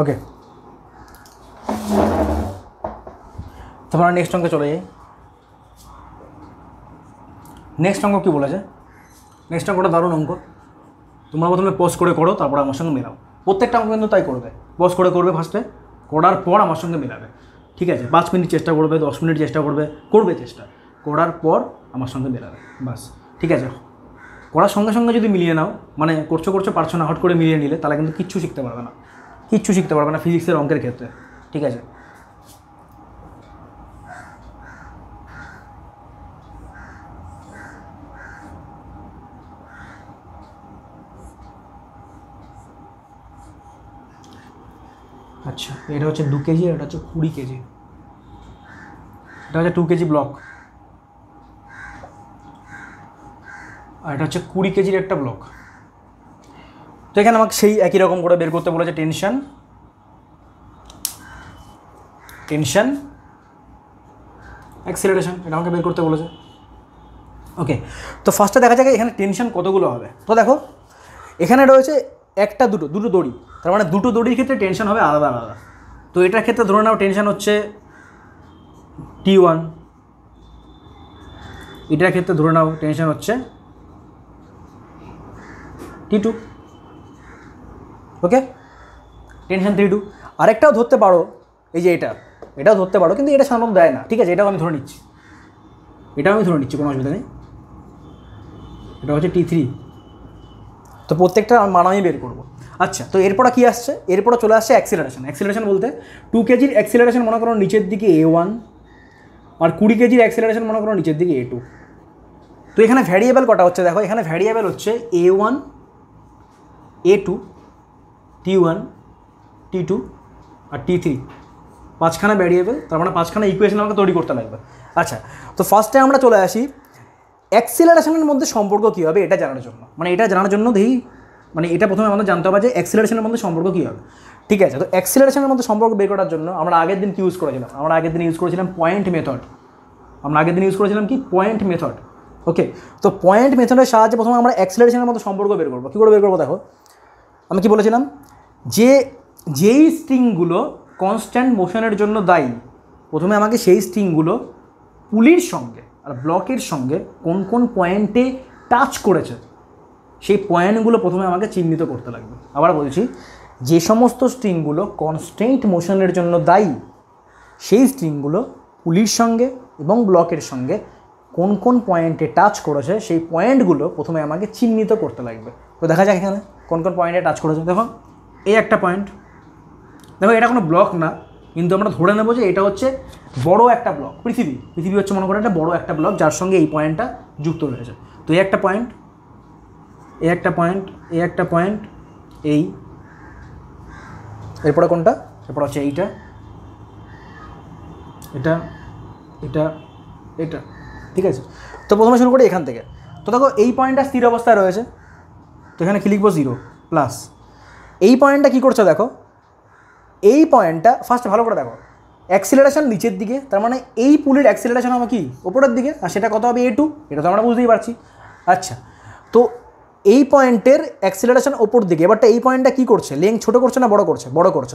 ওকে, তারপর নেক্সট অঙ্কে চলে যাই। নেক্সট অঙ্ক কী বলেছে, নেক্সট অঙ্কটা দারুণ অঙ্ক। তোমরা প্রথমে পজ করে করো, তারপর আমার সঙ্গে মেলাও। প্রত্যেকটা অঙ্ক কিন্তু তাই করবে, পজ করে করবে ফার্স্টে, করার পর আমার সঙ্গে মেলাবে, ঠিক আছে। 5 মিনিট চেষ্টা করবে, 10 মিনিট চেষ্টা করবে চেষ্টা করার পর আমার সঙ্গে মেলাবে, বাস, ঠিক আছে। করার সঙ্গে সঙ্গে যদি মিলিয়ে নাও, মানে করছো পারছো না, হট করে মিলিয়ে নিলে, তাহলে কিন্তু কিচ্ছু শিখতে পারবে না ফিজিক্সের অঙ্কের ক্ষেত্রে, ঠিক আছে। আচ্ছা, এটা হচ্ছে 2 কেজি, এটা হচ্ছে 20 কেজি, এটা হচ্ছে 2 কেজি ব্লক, আর এটা হচ্ছে 20 কেজির একটা ব্লক। তো এখানে আমাকে সেই একই রকম করে বের করতে বলেছে টেনশন অ্যাক্সিলারেশন, এটা আমাকে বের করতে বলেছে। ওকে, তো ফার্স্টে দেখা যাক এখানে টেনশন কতগুলো হবে। তো দেখো এখানে রয়েছে একটা দুটো দড়ি, তার মানে দুটো দড়ির ক্ষেত্রে টেনশন হবে আলাদা আলাদা। তো এটার ক্ষেত্রে ধরে নাও টেনশন হচ্ছে T1, এটার ক্ষেত্রে ধরে নাও টেনশন হচ্ছে T2। ওকে, টেনশন 3-2। আরেকটাও ধরতে পারো, এই যে এটাও ধরতে পারো, কিন্তু এটা সাধারণত দেয় না, ঠিক আছে, এটাও আমি ধরে নিচ্ছি, কোনো অসুবিধা নেই। এটা হচ্ছে T3, তো প্রত্যেকটা মান আমি বের করবো। আচ্ছা, তো এরপরে কী আসছে, এরপরে চলে আসছে অ্যাক্সিলারেশন বলতে 2 কেজির অ্যাক্সিলারেশন মনে করো নিচের দিকে A1, আর 20 কেজির অ্যাক্সিলারেশন মনে করো নিচের দিকে A2। তো এখানে ভ্যারিয়েবল কটা হচ্ছে দেখো, এখানে ভ্যারিয়েবল হচ্ছে A1, A2, T1, T2 আর T3, 5খানা ভ্যারিয়েবল, তার মানে 5খানা ইকুয়েশন আমাকে তৈরি করতে লাগবে। আচ্ছা, তো ফার্স্টে আমরা চলে আসি অ্যাক্সিলারেশনের মধ্যে সম্পর্ক কী হবে এটা জানার জন্য, মানে এটা জানার জন্য দেখি, মানে এটা প্রথমে আমাদের জানতে হবে যে অ্যাক্সিলারেশনের মধ্যে সম্পর্ক কী হবে। ঠিক আছে, তো অ্যাক্সিলারেশনের মধ্যে সম্পর্ক বের করার জন্য আমরা আগের দিন কি ইউজ করেছিলাম, পয়েন্ট মেথড। ওকে, তো পয়েন্ট মেথডের সাহায্যে প্রথমে আমরা অ্যাক্সিলারেশনের মধ্যে সম্পর্ক বের করবো। কী করে বের করবো দেখো, আমি কি বলেছিলাম যে যেই স্ট্রিংগুলো কনস্ট্যান্ট মোশনের জন্য দায়ী, প্রথমে আমাকে সেই স্ট্রিংগুলো পুলির সঙ্গে আর ব্লকের সঙ্গে কোন কোন পয়েন্টে টাচ করেছে সেই পয়েন্টগুলো প্রথমে আমাকে চিহ্নিত করতে লাগবে। আবার বলছি, যে সমস্ত স্ট্রিংগুলো কনস্ট্যান্ট মোশনের জন্য দায়ী সেই স্ট্রিংগুলো পুলির সঙ্গে এবং ব্লকের সঙ্গে কোন কোন পয়েন্টে টাচ করেছে সেই পয়েন্টগুলো প্রথমে আমাকে চিহ্নিত করতে লাগবে। তো দেখা যাক এখানে কোন কোন পয়েন্টে টাচ করেছে। দেখো এই একটা পয়েন্ট, দেখো এটা কোনো ব্লক না, কিন্তু আমরা ধরে নেব যে এটা হচ্ছে বড় একটা ব্লক। পৃথিবী হচ্ছে মনে করো একটা বড় একটা ব্লক যার সঙ্গে এই পয়েন্টটা যুক্ত রয়েছে। তো এই একটা পয়েন্ট, এই এরপরে কোনটা, এরপর হচ্ছে এইটা, এটা, ঠিক আছে। তো প্রথমে শুরু করি এখান থেকে। তো দেখো এই পয়েন্টটা স্থির অবস্থায় রয়েছে, তো এখানে কি লিখবো 0 প্লাস এই পয়েন্টটা কী করছে দেখো, এই পয়েন্টটা ফার্স্ট ভালো করে দেখো, অ্যাক্সিলারেশন নিচের দিকে, তার মানে এই পুলির অ্যাক্সিলারেশন হবে কি ওপরের দিকে, আর সেটা কত হবে A2, এটা তো আমরা বুঝতেই পারছি। আচ্ছা, তো এই পয়েন্টের অ্যাক্সিলারেশন ওপর দিকে, এবারটা এই পয়েন্টটা কী করছে, লেংথ ছোটো করছে না বড় করছে,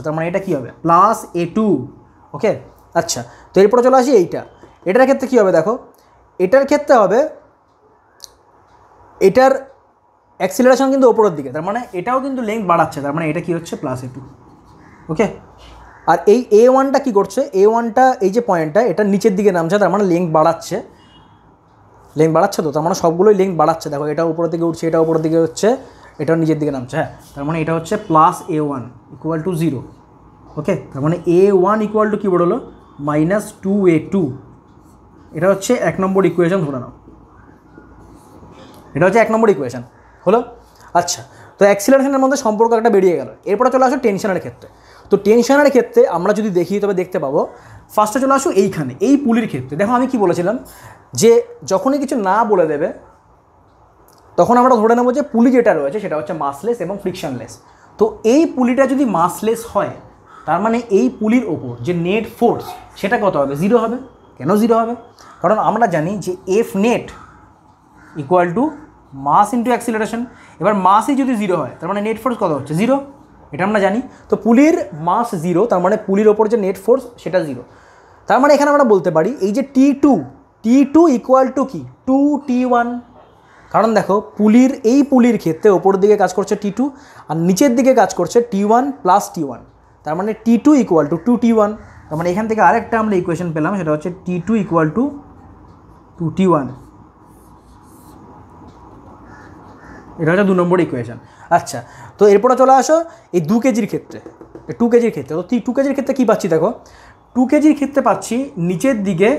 তার মানে এটা কী হবে প্লাস A2। ওকে, আচ্ছা, তো এরপরে চলে আসি এটার ক্ষেত্রে কী হবে দেখো, এটার ক্ষেত্রে হবে এটার অ্যাক্সিলারেশন কিন্তু ওপরের দিকে, তার মানে এটাও কিন্তু লেংথ বাড়াচ্ছে, তার মানে এটা কি হচ্ছে প্লাস A2। ওকে, আর এই A1টা কী করছে, A1টা এই যে পয়েন্টটা এটা নিচের দিকে নামছে, তার মানে লেংথ বাড়াচ্ছে, তো তার মানে সবগুলোই লেংথ বাড়াচ্ছে। দেখো এটা উপরের দিকে উঠছে, এটা উপরের দিকে হচ্ছে, এটাও নিচের দিকে নামছে, হ্যাঁ, তার মানে এটা হচ্ছে প্লাস A1 ইকুয়াল টু 0। ওকে, তার মানে A1 ইকুয়াল টু কী বললো -2A2, এটা হচ্ছে 1 নম্বর ইকুয়েশন ধরে নাও, এটা হচ্ছে 1 নম্বর ইকুয়েশন হলো। আচ্ছা, তো অ্যাক্সিলারেশনের মধ্যে সম্পর্ক একটা বেরিয়ে গেল। এরপরে চলে আসো টেনশনের ক্ষেত্রে। তো টেনশনের ক্ষেত্রে আমরা যদি দেখি তবে দেখতে পাবো, ফার্স্টে চলে আসো এইখানে এই পুলির ক্ষেত্রে। দেখো আমি কি বলেছিলাম যে যখনই কিছু না বলে দেবে তখন আমরা ধরে নেবো যে পুলি যেটা রয়েছে সেটা হচ্ছে মাসলেস এবং ফ্রিকশনলেস। তো এই পুলিটা যদি মাসলেস হয় তার মানে এই পুলির ওপর যে নেট ফোর্স সেটা কত হবে, 0 হবে। কেন 0 হবে, কারণ আমরা জানি যে F net equal to mass into acceleration. এবার মাসই যদি 0 হয় তার মানে নেট ফোর্স কত হচ্ছে 0, এটা আমরা জানি। তো পুলির মাস 0, তার মানে পুলির ওপর যে নেট ফোর্স সেটা 0। তার মানে এখানে আমরা বলতে পারি এই যে T2 ইকুয়াল টু কি 2T1, কারণ দেখো এই পুলির ক্ষেত্রে ওপর দিকে কাজ করছে T2 আর নিচের দিকে কাজ করছে T1 প্লাস T1, তার মানে T2 ইকুয়াল টু 2T1। তার মানে এখান থেকে আরেকটা আমরা ইকুয়েশন পেলাম, সেটা হচ্ছে T2 ইকুয়াল টু 2T1, এটা হচ্ছে 2 নম্বর ইকুয়েশন। আচ্ছা, তো এরপরে চলে আসো এই 2 কেজির ক্ষেত্রে, 2 কেজির ক্ষেত্রে। তো 2 কেজির ক্ষেত্রে কী পাচ্ছি দেখো, 2 কেজির ক্ষেত্রে পাচ্ছি নিচের দিকে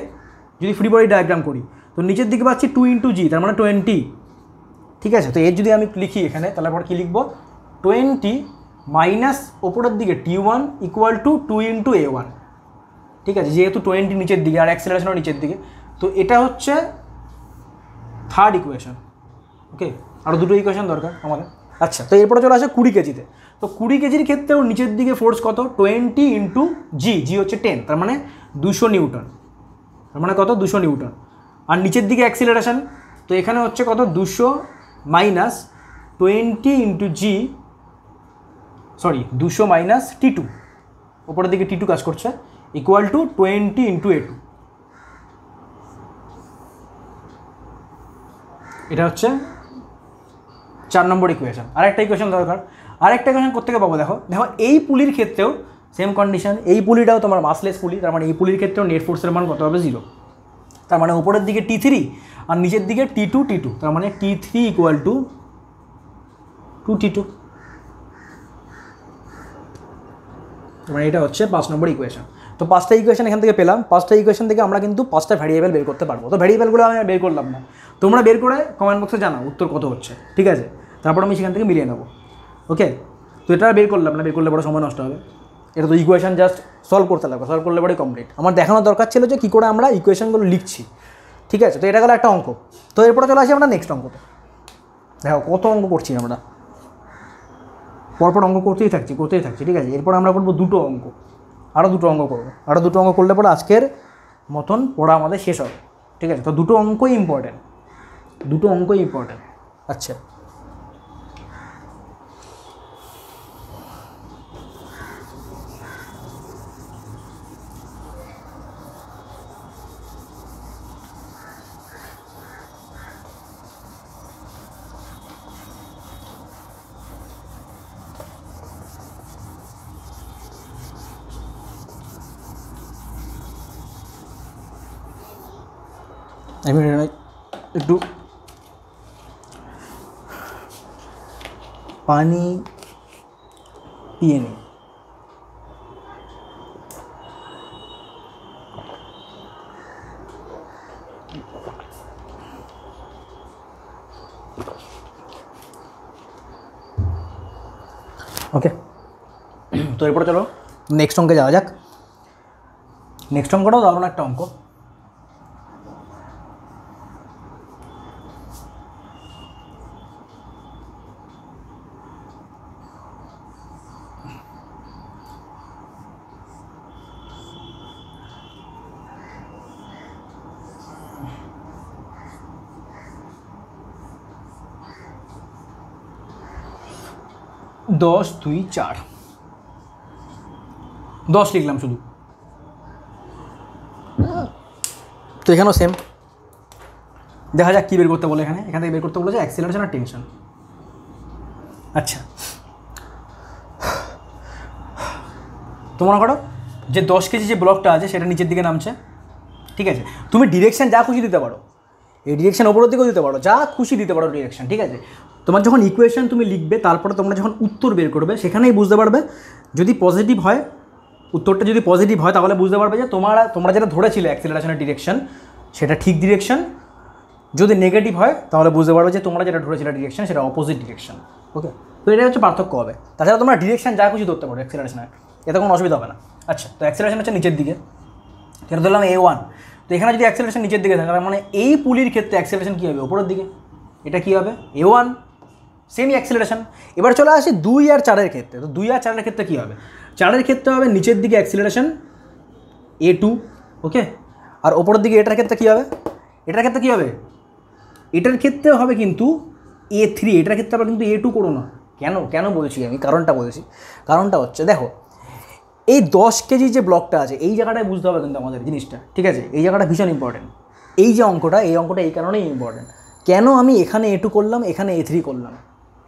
যদি ফ্রি বডি ডায়াগ্রাম করি তো নিচের দিকে পাচ্ছি 2 ইন্টু জি, তার মানে 20। ঠিক আছে, তো এর যদি আমি লিখি এখানে তাহলে পরে কী লিখবো, 20 মাইনাস ওপরের দিকে T1 equal to 2 into A1। ঠিক আছে, যেহেতু 20 নিচের দিকে আর অ্যাক্সিলারেশনও নিচের দিকে, তো এটা হচ্ছে 3rd ইকুয়েশন। ওকে, আরও 2টো ইকুয়েশন দরকার আমাদের। আচ্ছা, তো এরপরে চলে আসে 20 কেজিতে। তো 20 কেজির ক্ষেত্রেও নিচের দিকে ফোর্স কত, 20 ইন্টু জি হচ্ছে 10, তার মানে 200 নিউটন, তার মানে কত 200 নিউটন। আর নিচের দিকে অ্যাক্সিলারেশন, তো এখানে হচ্ছে কত 200 মাইনাস 20 ইন্টু জি, 200 মাইনাস T2, ওপরের দিকে T2 কাজ করছে, ইকুয়াল টু 20 ইন্টু A2। এটা হচ্ছে 4 নম্বর ইকুয়েশন। আরেকটা ইকুয়েশন দরকার, আরেকটা ইকুয়েশন কোত্থেকে পাবো, দেখো এই পুলির ক্ষেত্রেও সেম কন্ডিশন, এই পুলিটাও তোমার মাসলেস পুলি, তার মানে এই পুলির ক্ষেত্রেও নেট ফোর্সের মান কত হবে 0। তার মানে উপরের দিকে T3 আর নিচের দিকে T2, তার মানে T3 ইকুয়াল টু 2T2। মানে এটা হচ্ছে 5 নম্বর ইকুয়েশন। তো 5টা ইকুয়েশন এখান থেকে পেলাম, 5টা ইকুয়েশন থেকে আমরা কিন্তু 5টা ভ্যারিয়েবল বের করতে পারবো। তো ভ্যারিয়েবলগুলো আমি বের করলাম না, তোমরা বের করে কমেন্ট বক্সে জানাও উত্তর কত হচ্ছে, ঠিক আছে? তারপর আমি সেখান থেকে মিলিয়ে নেবো। ওকে, তো এটা বের করলাম না, বের করলে বড় সময় নষ্ট হবে। এটা তো ইকুয়েশন জাস্ট সলভ করতে লাগবে, সলভ করলে পরে কমপ্লিট। আমার দেখানোর দরকার ছিল যে কী করে আমরা ইকুয়েশনগুলো লিখছি, ঠিক আছে? তো এটা গেলো একটা অঙ্ক। তো এরপরে চলে আসি আমরা নেক্সট অঙ্কতে। দেখো কত অঙ্ক করছি আমরা, পরপর অঙ্ক করতেই থাকছি, ঠিক আছে? এরপর আমরা করবো 2টো অঙ্ক, আরও 2টো অঙ্ক করবো, আরও 2টো অঙ্ক করলে পরে আজকের মতন পড়া আমাদের শেষ হবে, ঠিক আছে? তো 2টো অঙ্কই ইম্পর্টেন্ট, 2টো অঙ্কই ইম্পর্টেন্ট। আচ্ছা, আমি একটু পানি পিয়ে নিই। ওকে, তো এরপরে চলো নেক্সট অঙ্কে যাওয়া যাক। নেক্সট অঙ্কটাও দারুণ একটা অঙ্ক। দশ 2 4, 10 লিখলাম শুধু। তো এখানেও সেম, দেখা যাক কী বের করতে বলে। এখান থেকে বের করতে বলে যে অ্যাক্সিলারেশন আর টেনশন। আচ্ছা, তোমরা করো যে 10 কেজি যে ব্লকটা আছে সেটা নিচের দিকে নামছে, ঠিক আছে? তুমি ডিরেকশন যা খুশি দিতে পারো, এই ডিরেকশন ওপরের দিকেও দিতে পারো, যা খুশি দিতে পারো ডিরেকশন, ঠিক আছে? তোমার যখন ইকুয়েশন তুমি লিখবে, তারপরে তোমরা যখন উত্তর বের করবে, সেখানেই বুঝতে পারবে যদি পজিটিভ হয়, উত্তরটা যদি পজিটিভ হয় তাহলে বুঝতে পারবে যে তোমরা যেটা ধরেছিলে অ্যাক্সিলারেশনের ডিরেকশন সেটা ঠিক ডিরেকশন। যদি নেগেটিভ হয় তাহলে বুঝতে পারবে যে তোমরা যেটা ধরেছিলে ডিরেকশন সেটা অপোজিট ডিরেকশন। ওকে, তো এটা হচ্ছে পার্থক্য হবে। তাছাড়া তোমরা ডিরেকশন যা খুশি ধরতে পারো অ্যাক্সিলারেশনের, এতে কোনো অসুবিধা হবে না। আচ্ছা, তো অ্যাক্সিলারেশন হচ্ছে নিচের দিকে, এটা ধরলাম A1। তো এখানে যদি অ্যাক্সিলারেশন নিচের দিকে থাকে, মানে এই পুলির ক্ষেত্রে অ্যাক্সিলারেশন কী হবে? উপরের দিকে। এটা কী হবে? A1, সেমই অ্যাক্সিলারেশন। এবার চলে আসি 2 আর 4-এর ক্ষেত্রে। তো 2 আর 4-এর ক্ষেত্রে কী হবে? 4-এর ক্ষেত্রে হবে নিচের দিকে অ্যাক্সিলারেশন A2, ওকে? আর ওপরের দিকে এটার ক্ষেত্রে কী হবে? এটার ক্ষেত্রে কী হবে? এটার ক্ষেত্রে হবে কিন্তু A3, এটার ক্ষেত্রে আবার কিন্তু A2 করো না। কেন বলছি আমি? কারণটা বলছি। কারণটা হচ্ছে, দেখো এই 10 কেজি যে ব্লকটা আছে এই জায়গাটায় বুঝতে হবে কিন্তু আমাদের জিনিসটা, ঠিক আছে? এই জায়গাটা ভীষণ ইম্পর্টেন্ট। এই যে অঙ্কটা, এই অঙ্কটা এই কারণেই ইম্পর্টেন্ট। কেন আমি এখানে A2 করলাম, এখানে A3 করলাম,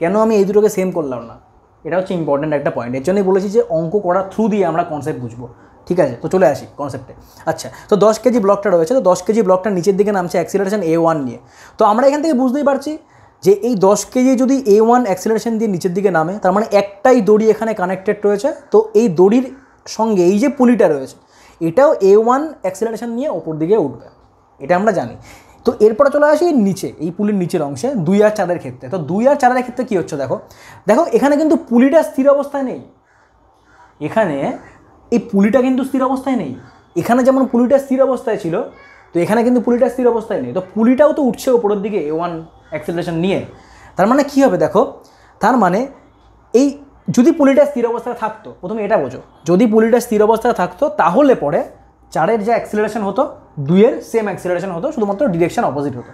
কেন আমি এই দুটোকে সেম করলাম না? এটা হচ্ছে ইম্পর্টেন্ট একটা পয়েন্ট। এর জন্যই বলেছি যে অঙ্ক করার থ্রু দিয়ে আমরা কনসেপ্ট বুঝবো, ঠিক আছে? তো চলে আসি কনসেপ্টে। আচ্ছা, তো 10 কেজি ব্লকটা রয়েছে, তো 10 কেজি ব্লকটা নিচের দিকে নামছে অ্যাক্সিলারেশন A1 নিয়ে। তো আমরা এখান থেকে বুঝতেই পারছি যে এই 10 কেজি যদি A1 অ্যাক্সিলারেশন দিয়ে নিচের দিকে নামে, তার মানে একটাই দড়ি এখানে কানেক্টেড রয়েছে। তো এই দড়ির সঙ্গে এই যে পুলিটা রয়েছে এটাও A1 অ্যাক্সিলারেশন নিয়ে ওপর দিকে উঠবে, এটা আমরা জানি। তো এরপরে চলে আসি নিচে, এই পুলির নিচের অংশে 2 আর 4-এর ক্ষেত্রে। তো 2 আর 4-এর ক্ষেত্রে কী হচ্ছে? দেখো এখানে কিন্তু পুলিটা স্থির অবস্থায় নেই, এখানে এই পুলিটা কিন্তু স্থির অবস্থায় নেই। এখানে যেমন পুলিটা স্থির অবস্থায় ছিল, তো এখানে কিন্তু পুলিটা স্থির অবস্থায় নেই। তো পুলিটাও তো উঠছে ওপরের দিকে A1 অ্যাক্সিলারেশন নিয়ে। তার মানে কী হবে? দেখো, তার মানে এই যদি পুলিটা স্থির অবস্থায় থাকতো, প্রথমে এটা বোঝো, যদি পুলিটা স্থির অবস্থায় থাকতো তাহলে পরে 4-এর যে অ্যাক্সিলারেশন হতো 2-এর সেম অ্যাক্সিলারেশন হতো, শুধুমাত্র ডিরেকশন অপোজিট হতো।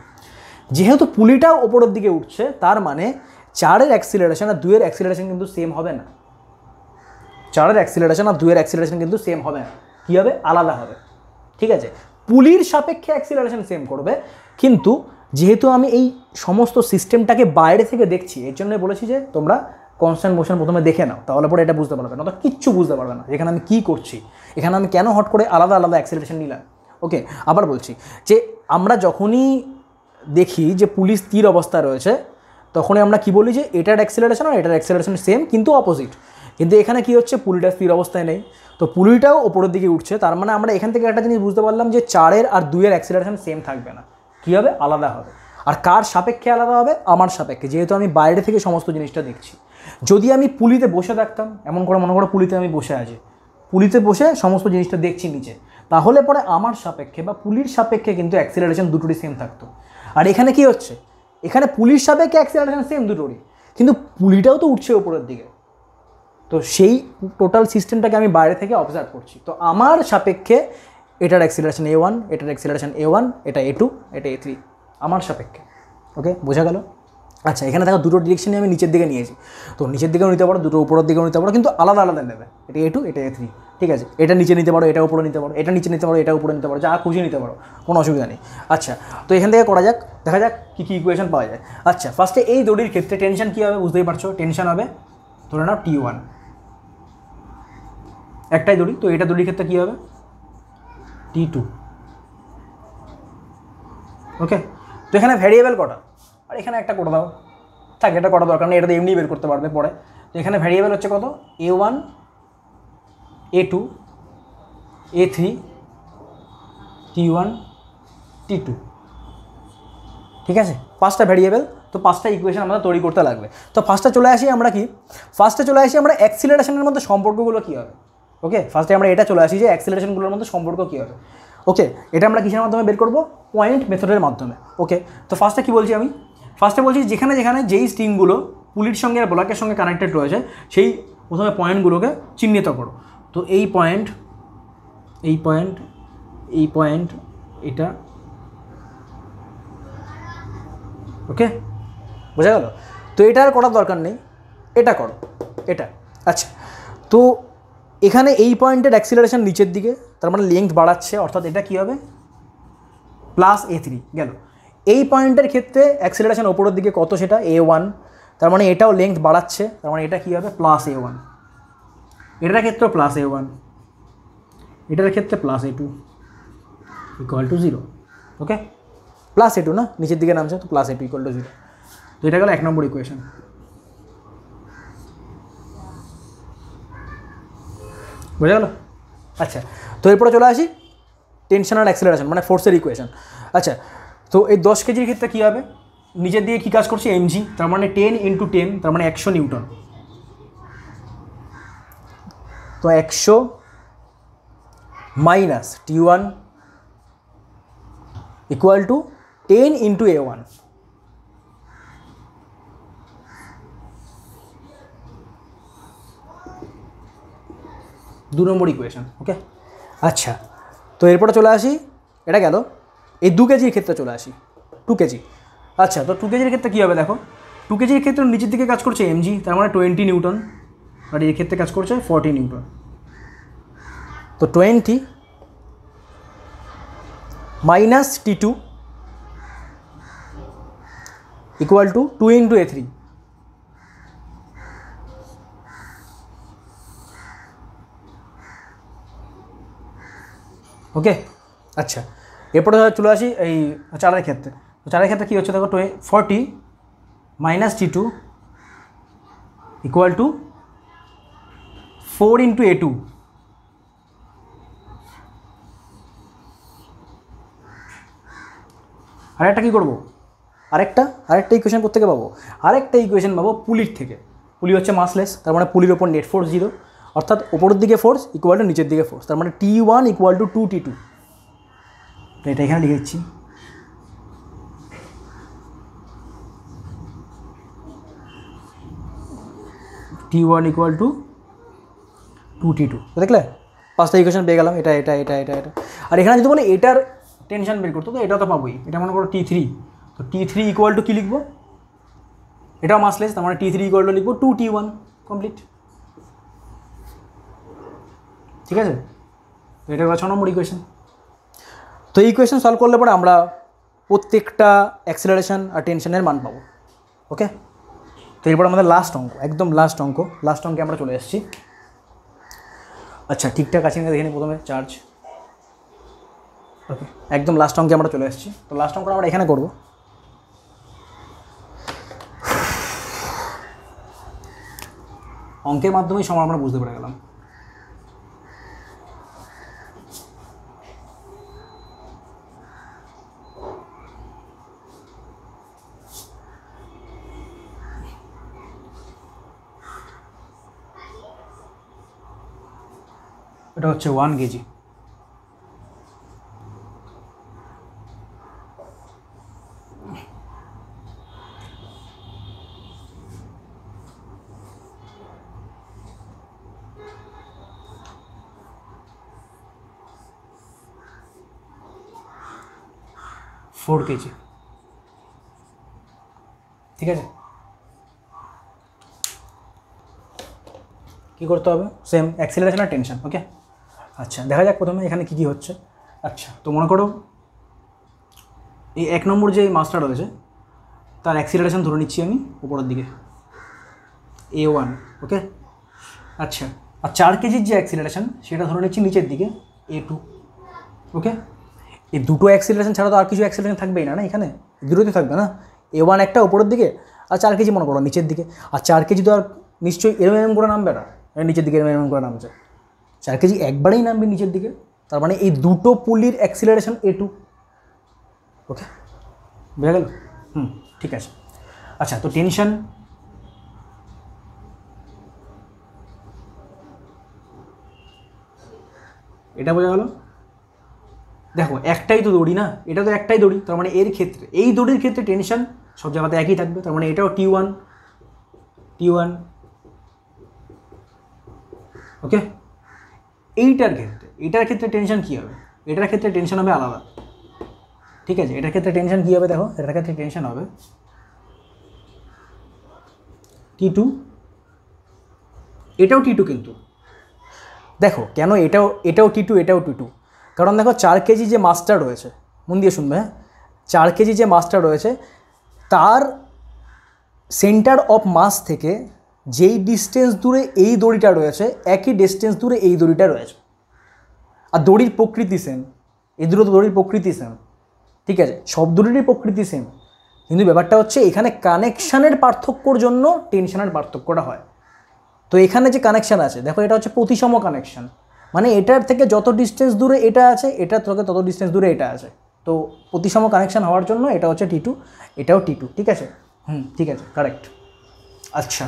যেহেতু পুলিটাও ওপরের দিকে উঠছে, তার মানে 4-এর অ্যাক্সিলারেশন আর 2-এর অ্যাক্সিলারেশন কিন্তু সেম হবে না। 4-এর অ্যাক্সিলারেশন আর 2-এর অ্যাক্সিলারেশন কিন্তু সেম হবে না। কী হবে? আলাদা হবে, ঠিক আছে? পুলির সাপেক্ষে অ্যাক্সিলারেশন সেম করবে, কিন্তু যেহেতু আমি এই সমস্ত সিস্টেমটাকে বাইরে থেকে দেখছি, এর জন্য বলেছি যে তোমরা কনস্ট্যান্ট মোশন প্রথমে দেখে নাও, তাহলে পরে এটা বুঝতে পারবে না, তো কিচ্ছু বুঝতে পারবে না যেখানে আমি কী করছি, এখানে আমি কেন হট করে আলাদা আলাদা অ্যাক্সিলারেশন নিলাম। ওকে, আবার বলছি যে আমরা যখনই দেখি যে পুলি স্থির অবস্থায় রয়েছে তখনই আমরা কি বলি যে এটার অ্যাক্সিলারেশন আর এটার অ্যাক্সিলারেশন সেম কিন্তু অপোজিট। কিন্তু এখানে কি হচ্ছে, পুলিটা স্থির অবস্থায় নেই, তো পুলিটাও ওপরের দিকে উঠছে, তার মানে আমরা এখান থেকে একটা জিনিস বুঝতে পারলাম যে 4 আর 2 অ্যাক্সিলারেশন সেম থাকবে না, কী হবে, আলাদা হবে। আর কার সাপেক্ষে আলাদা হবে, আমার সাপেক্ষে, যেহেতু আমি বাইরে থেকে সমস্ত জিনিসটা দেখছি। যদি আমি পুলিতে বসে থাকতাম, এমন করে মনে করো পুলিতে আমি বসে আছি, পুলিতে বসে সমস্ত জিনিসটা দেখছি নিচে, তাহলে পরে আমার সাপেক্ষে বা পুলির সাপেক্ষে কিন্তু অ্যাক্সিলারেশন দুটোরই সেম থাকতো। আর এখানে কি হচ্ছে, এখানে পুলির সাপেক্ষে অ্যাক্সিলারেশন সেম দুটোরই, কিন্তু পুলিটাও তো উঠছে উপরের দিকে, তো সেই টোটাল সিস্টেমটাকে আমি বাইরে থেকে অবজার্ভ করছি। তো আমার সাপেক্ষে এটার অ্যাক্সিলারেশন A1, এটার অ্যাক্সিলারেশন A1, এটা A2, এটা A3, আমার সাপেক্ষে। ওকে, বোঝা গেল? আচ্ছা, এখানে দেখো দুটো ডিরেকশনে আমি নিচের দিকে নিয়েছি, তো নিচের দিকেও নিতে পারো, দুটো উপরের দিকেও নিতে পারো, কিন্তু আলাদা আলাদা নেবে, এটা A2, এটা A3, ঠিক আছে। এটা নিচে নিতে পারো, এটা উপরে নিতে পারো, এটা নিচে নিতে পারো, এটা উপরে নিতে পারো, যা খুশি নিতে পারো, কোনো অসুবিধা নেই। আচ্ছা, তো এখান থেকে করা যাক, দেখা যাক কী কী ইকুয়েশন পাওয়া যায়। আচ্ছা, ফার্স্টে এই দড়ির ক্ষেত্রে টেনশন কী হবে বুঝতেই পারছো, টেনশন হবে ধরে নাও T1, একটাই দড়ি, তো এটা দড়ির ক্ষেত্রে কী হবে T2। ওকে, তো এখানে ভ্যারিয়েবল কটা, আর এখানে একটা করে দাও, থাক, এটা করা দরকার নেই, এটা তো এমনি বের করতে পারবে পরে। তো এখানে ভ্যারিয়েবল হচ্ছে কত, A1, A2, A3, T1, T2, ঠিক আছে, 5টা ভ্যারিয়েবল, তো 5টা ইকুয়েশন আমাদের তৈরি করতে লাগবে। তো ফার্স্টে চলে আসি আমরা অ্যাক্সিলারেশনের মধ্যে সম্পর্কগুলো কী হবে। ওকে, ফার্স্টে আমরা এটা চলে আসি যে অ্যাক্সিলারেশনগুলোর মধ্যে সম্পর্ক কী হবে। ওকে, এটা আমরা কিসের মাধ্যমে বের করব, পয়েন্ট মেথডের মাধ্যমে। ওকে, তো ফার্স্টে কী বলছি আমি, ফার্স্টে বলছি যেখানে যেখানে যেই স্ট্রিংগুলো পুলির সঙ্গে আর ব্লকের সঙ্গে কানেক্টেড রয়েছে সেই প্রথমে পয়েন্টগুলোকে চিহ্নিত করো। তো এই পয়েন্ট, এই পয়েন্ট, এই পয়েন্ট, এটা, ওকে, বোঝা গেল? তো এটা আর করার দরকার নেই, এটা করো, এটা। আচ্ছা, তো এখানে এই পয়েন্টের অ্যাক্সিলারেশন নিচের দিকে, তার মানে লেংথ বাড়াচ্ছে, অর্থাৎ এটা কী হবে প্লাস A3 গেল। এই পয়েন্টের ক্ষেত্রে অ্যাক্সিলারেশন ওপরের দিকে কত, সেটা A1, তার মানে এটাও লেংথ বাড়াচ্ছে, তার মানে এটা কী হবে প্লাস A1, এটার ক্ষেত্রেও প্লাস A1, এটার ক্ষেত্রে plus A2 equal to 0। Okay, plus A2 না, নিচের দিকে নামছে, তো প্লাস A2 ইকুয়াল টু 0। তো এটা গেল 1 নম্বর ইকুয়েশন। বোঝা গেল? আচ্ছা, তো এরপরে চলে আসি টেনশন আর অ্যাক্সিলারেশন মানে ফোর্সের ইকুয়েশন। আচ্ছা, তো এই 10 কেজির ক্ষেত্রে কী হবে, নিচের দিকে কী কাজ করছে mg, তার মানে 10 × 10, তার মানে 100 নিউটন। তো 100 minus T1 equal to 10 × A1। দু নম্বর ইকুয়েশন। ওকে, আচ্ছা, তো এরপরে চলে আসি, এটা গেল এই 2 কেজির ক্ষেত্রে চলে আসি, 2 কেজি। আচ্ছা, তো 2 কেজির ক্ষেত্রে কী হবে দেখো, 2 কেজির ক্ষেত্রে নিচের দিকে কাজ করছে mg, তার মানে 20 নিউটন, আর এর ক্ষেত্রে কাজ করছে 40 নিউটন। তো 20 minus T2 equal to 2 × A3। ওকে, আচ্ছা, এরপরে চলে আসি এই 4-এর ক্ষেত্রে। তো 4-এর ক্ষেত্রে কী হচ্ছে দেখো, 40 minus T2 equal to 4 × A2। আরেকটা কী করবো, আরেকটা ইকুয়েশন কোথা থেকে পাবো, আরেকটা ইকুয়েশন পাবো পুলির থেকে। পুলি হচ্ছে মাসলেস, তার মানে পুলির ওপর নেট ফোর্স 0, অর্থাৎ ওপরের দিকে ফোর্স ইকুয়াল টু নিচের দিকে ফোর্স, তার মানে T1 ইকুয়াল টু 2T2। তো এটা এখানে লিখে দিচ্ছি, T1 ইকুয়াল টু 2T2। দেখলে 5টা ইকুয়েশন পেয়ে গেলাম, এটা এটা এটা এটা এটা। আর এখানে যদি বলে এটার টেনশন বের করতো, তো এটা তো পাবোই, এটা মনে করো T3। তো T3 ইকুয়াল টু কী লিখবো, এটাও মাসলেস, তার মানে T3 ইকুয়াল টু লিখবো 2T1, কমপ্লিট। ঠিক আছে, তো এটা 6 নম্বর ইকুয়েশন। তো এই ইকুয়েশন সলভ করলে পরে আমরা প্রত্যেকটা অ্যাক্সিলারেশন আর টেনশনের মান পাবো। ওকে, তো এরপর আমাদের লাস্ট অঙ্ক, একদম লাস্ট অঙ্কে আমরা চলে এসেছি। আচ্ছা ঠিকঠাক আছে না দেখে নিই প্রথমে চার্জ। ওকে, একদম লাস্ট অঙ্কে আমরা চলে এসেছি। তো লাস্ট অঙ্কটা আমরা এখানে করব। অঙ্কের মাধ্যমেই সময় আমরা বুঝতে পেরে গেলাম। এটা হচ্ছে 1 কেজি। फोर केजी, ठीक है। কি করতে হবে? সেম অ্যাক্সিলারেশন আর টেনশন। ওকে, আচ্ছা দেখা যাক প্রথমে এখানে কী কী হচ্ছে। আচ্ছা তো মনে করো এই 1 নম্বর যে মাসটা রয়েছে তার অ্যাক্সিলারেশন ধরে নিচ্ছি আমি উপরের দিকে A1। ওকে, আচ্ছা আর 4 কেজির যে অ্যাক্সিলারেশন সেটা ধরে নিচ্ছি নিচের দিকে A2। ওকে, এই দুটো অ্যাক্সিলারেশন ছাড়া তো আর কিছু অ্যাক্সিলারেশন থাকবেই না, না এখানে দুটোতে থাকবে না। A1 একটা উপরের দিকে আর 4 কেজি মনে করো নিচের দিকে। আর 4 কেজি তো আর নিশ্চয়ই এরম করে নামবে না, নিচের দিকে এরম করে নামছে। 4 কেজি একবারেই নামবে নিচের দিকে, তার মানে এই দুটো পুলির অ্যাক্সিলারেশন A2। ওকে, বোঝা গেল? ঠিক আছে। আচ্ছা তো টেনশন, এটা বোঝা গেল। দেখো একটাই তো দড়ি না, এটা তো একটাই দড়ি, তার মানে এর ক্ষেত্রে এই দড়ির ক্ষেত্রে টেনশন সব জায়গাতে একই থাকবে, তার মানে এটাও T1। ওকে, এটার ক্ষেত্রে টেনশন কী হবে? এটার ক্ষেত্রে টেনশন হবে আলাদা, ঠিক আছে। এটার ক্ষেত্রে টেনশন কী হবে? দেখো এটার ক্ষেত্রে টেনশন হবে T2, এটাও T2 কিন্তু দেখো কেন এটাও T2 এটাও T2, কারণ দেখো 4 কেজি যে মাছটা রয়েছে, মন দিয়ে শুনবে হ্যাঁ, 4 কেজি যে মাছটা রয়েছে তার সেন্টার অফ মাস থেকে যেই ডিস্টেন্স দূরে এই দড়িটা রয়েছে একই ডিস্টেন্স দূরে এই দড়িটা রয়েছে। আর দড়ির প্রকৃতি সেম, এই দুটো দড়ির প্রকৃতি সেম, ঠিক আছে, সব দড়িরই প্রকৃতি সেম, কিন্তু ব্যাপারটা হচ্ছে এখানে কানেকশানের পার্থক্যর জন্য টেনশনের পার্থক্যটা হয়। তো এখানে যে কানেকশান আছে দেখো এটা হচ্ছে প্রতিসম কানেকশান, মানে এটার থেকে যত ডিস্টেন্স দূরে এটা আছে এটার থেকে তত ডিস্টেন্স দূরে এটা আছে, তো প্রতিসম কানেকশান হওয়ার জন্য এটা হচ্ছে T2, এটাও T2, ঠিক আছে। ঠিক আছে, কারেক্ট। আচ্ছা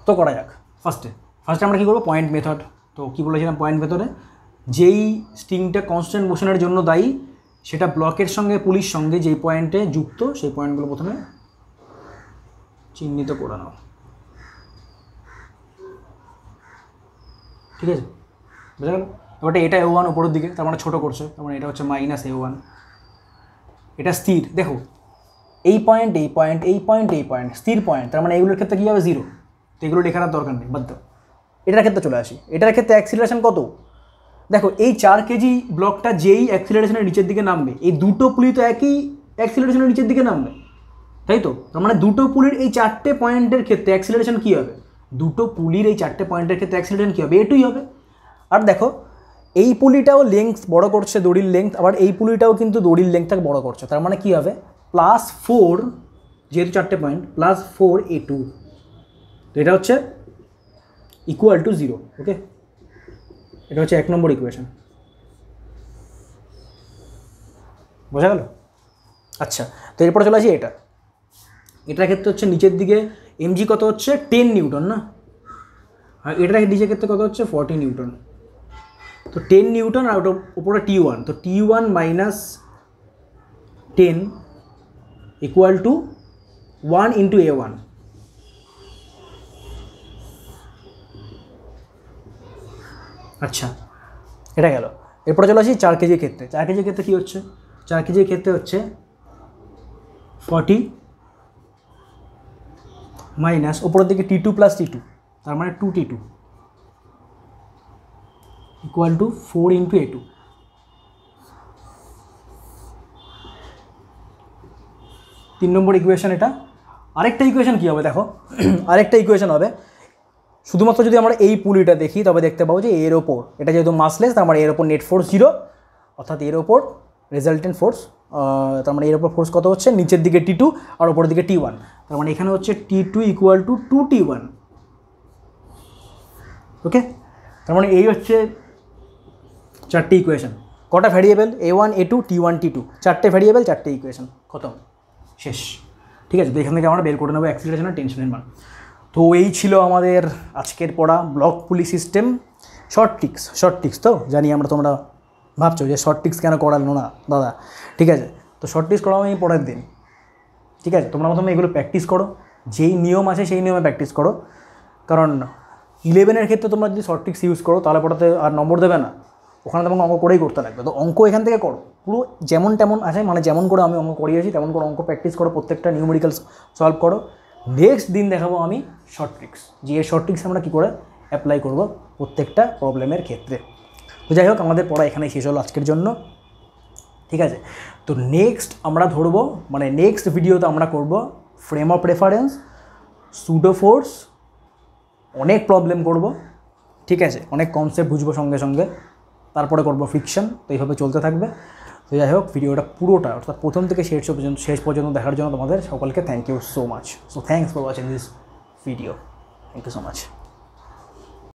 তো করা যাক। ফার্স্টে আমরা কী করবো? Point method. তো কী বলেছিলাম পয়েন্ট মেথডে? যেই স্ট্রিংটা কনস্ট্যান্ট মোশনের জন্য দায়ী সেটা ব্লকের সঙ্গে পুলির সঙ্গে যেই পয়েন্টে যুক্ত সেই পয়েন্টগুলো প্রথমে চিহ্নিত করে নাও, ঠিক আছে, বুঝা গেল? এবারে এটা A1 উপরের দিকে, তার মানে ছোটো করছে, তার মানে এটা হচ্ছে -A1। এটা স্থির, দেখো এই পয়েন্ট স্থির পয়েন্ট, তার মানে এইগুলোর ক্ষেত্রে কী হবে? 0। তো এগুলো লেখার দরকার নেই, বাদ দাও। এটার ক্ষেত্রে চলে আসি, এটার ক্ষেত্রে অ্যাক্সিলারেশন কত? দেখো এই 4 কেজি ব্লকটা যেই অ্যাক্সিলারেশনের নিচের দিকে নামবে এই দুটো পুলি তো একই অ্যাক্সিলারেশনের নিচের দিকে নামবে, তাই তো? তার মানে দুটো পুলির এই 4টে পয়েন্টের ক্ষেত্রে অ্যাক্সিলারেশন কী হবে? দুটো পুলির এই 4টে পয়েন্টের ক্ষেত্রে অ্যাক্সিলারেশন কী হবে? A2ই হবে। আর দেখো এই পুলিটাও লেংথ বড় করছে, দড়ির লেংথ, আবার এই পুলিটাও কিন্তু দড়ির লেংথটাকে বড় করছে, তার মানে কী হবে? +4, যেহেতু 4টে পয়েন্ট, +4 A2। তো এটা হচ্ছে = 0। ওকে, এটা হচ্ছে 1 নম্বর ইকুয়েশন, বোঝা গেল? আচ্ছা তো এরপরে চলে আসি এটার ক্ষেত্রে হচ্ছে নিচের দিকে mg কত হচ্ছে? 10 নিউটন না, আর এটার নিচের ক্ষেত্রে কত হচ্ছে? 40 নিউটন। তো 10 নিউটন আর ওটার উপরে T1, তো T1 - 10 = 1 × A1। আচ্ছা এটা গেল। এরপরে চলে আসি 4 কেজির ক্ষেত্রে। 4 কেজির ক্ষেত্রে কী হচ্ছে? 4 কেজির ক্ষেত্রে হচ্ছে 40 মাইনাস ওপরের দিকে T2 + T2, তার মানে 2T2 = 4 × A2। 3 নম্বর ইকুয়েশন এটা। আরেকটা ইকুয়েশন কী হবে দেখো, আরেকটা ইকুয়েশন হবে শুধুমাত্র যদি আমরা এই পুলিটা দেখি তবে দেখতে পাবো যে এর ওপর, এটা যেহেতু মাসলেস তার মানে এর ওপর নেট ফোর্স 0, অর্থাৎ এর ওপর রেজাল্টেন্ট ফোর্স, তার মানে এর ওপর ফোর্স কত হচ্ছে, নিচের দিকে T2 আর ওপরের দিকে T1, তার মানে এখানে হচ্ছে T2 = 2T1। ওকে, তার মানে এই হচ্ছে 4টে ইকুয়েশন। কটা variable, A1 A2 T1 T2, 4টে ভ্যারিয়েবল 4টে ইকুয়েশন, খতম, শেষ। ঠিক আছে, তো এখান থেকে আমরা বের করে নেবো অ্যাক্সিলারেশন আর টেনশনের মান। তো এই ছিল আমাদের আজকের পড়া ব্লক পুলি সিস্টেম শর্ট ট্রিক্স। তো জানি আমরা, তোমরা ভাবছো যে শর্ট ট্রিক্স কেন করালো না দাদা, ঠিক আছে, তো শর্ট ট্রিক্স করাবো আমি পরের দিন। ঠিক আছে, তোমরা প্রথমে এগুলো প্র্যাকটিস করো, যেই নিয়ম আছে সেই নিয়মে প্র্যাকটিস করো, কারণ 11-এর ক্ষেত্রে তোমরা যদি শর্ট ট্রিক্স ইউজ করো তাহলে পড়াতে আর নম্বর দেবে না, ওখানে তোমাকে অঙ্ক করেই করতে লাগবে। তো অঙ্ক এখান থেকে করো পুরো যেমন তেমন আছে, মানে যেমন করে আমি অঙ্ক করিয়েছি তেমন করে অঙ্ক প্র্যাকটিস করো, প্রত্যেকটা নিউমেরিক্যাল সলভ করো। নেক্সট দিন দেখাবো আমি শর্ট ট্রিক্স, যে এই শর্ট ট্রিক্স আমরা কী করে অ্যাপ্লাই করবো প্রত্যেকটা প্রবলেমের ক্ষেত্রে। তো যাই হোক, আমাদের পড়া এখানেই শেষ হলো আজকের জন্য। ঠিক আছে, তো নেক্সট আমরা ধরবো, মানে নেক্সট ভিডিওতে আমরা করব frame of reference, pseudo force, অনেক প্রবলেম করব। ঠিক আছে, অনেক কনসেপ্ট বুঝবো সঙ্গে সঙ্গে, তারপরে করব ফ্রিকশন। তো এইভাবে চলতে থাকবে। তো যাই হোক, ভিডিওটা পুরোটা অর্থাৎ প্রথম থেকে শেষ পর্যন্ত দেখার জন্য তোমাদের সকলকে thank you so much. So thanks for watching this video, thank you so much.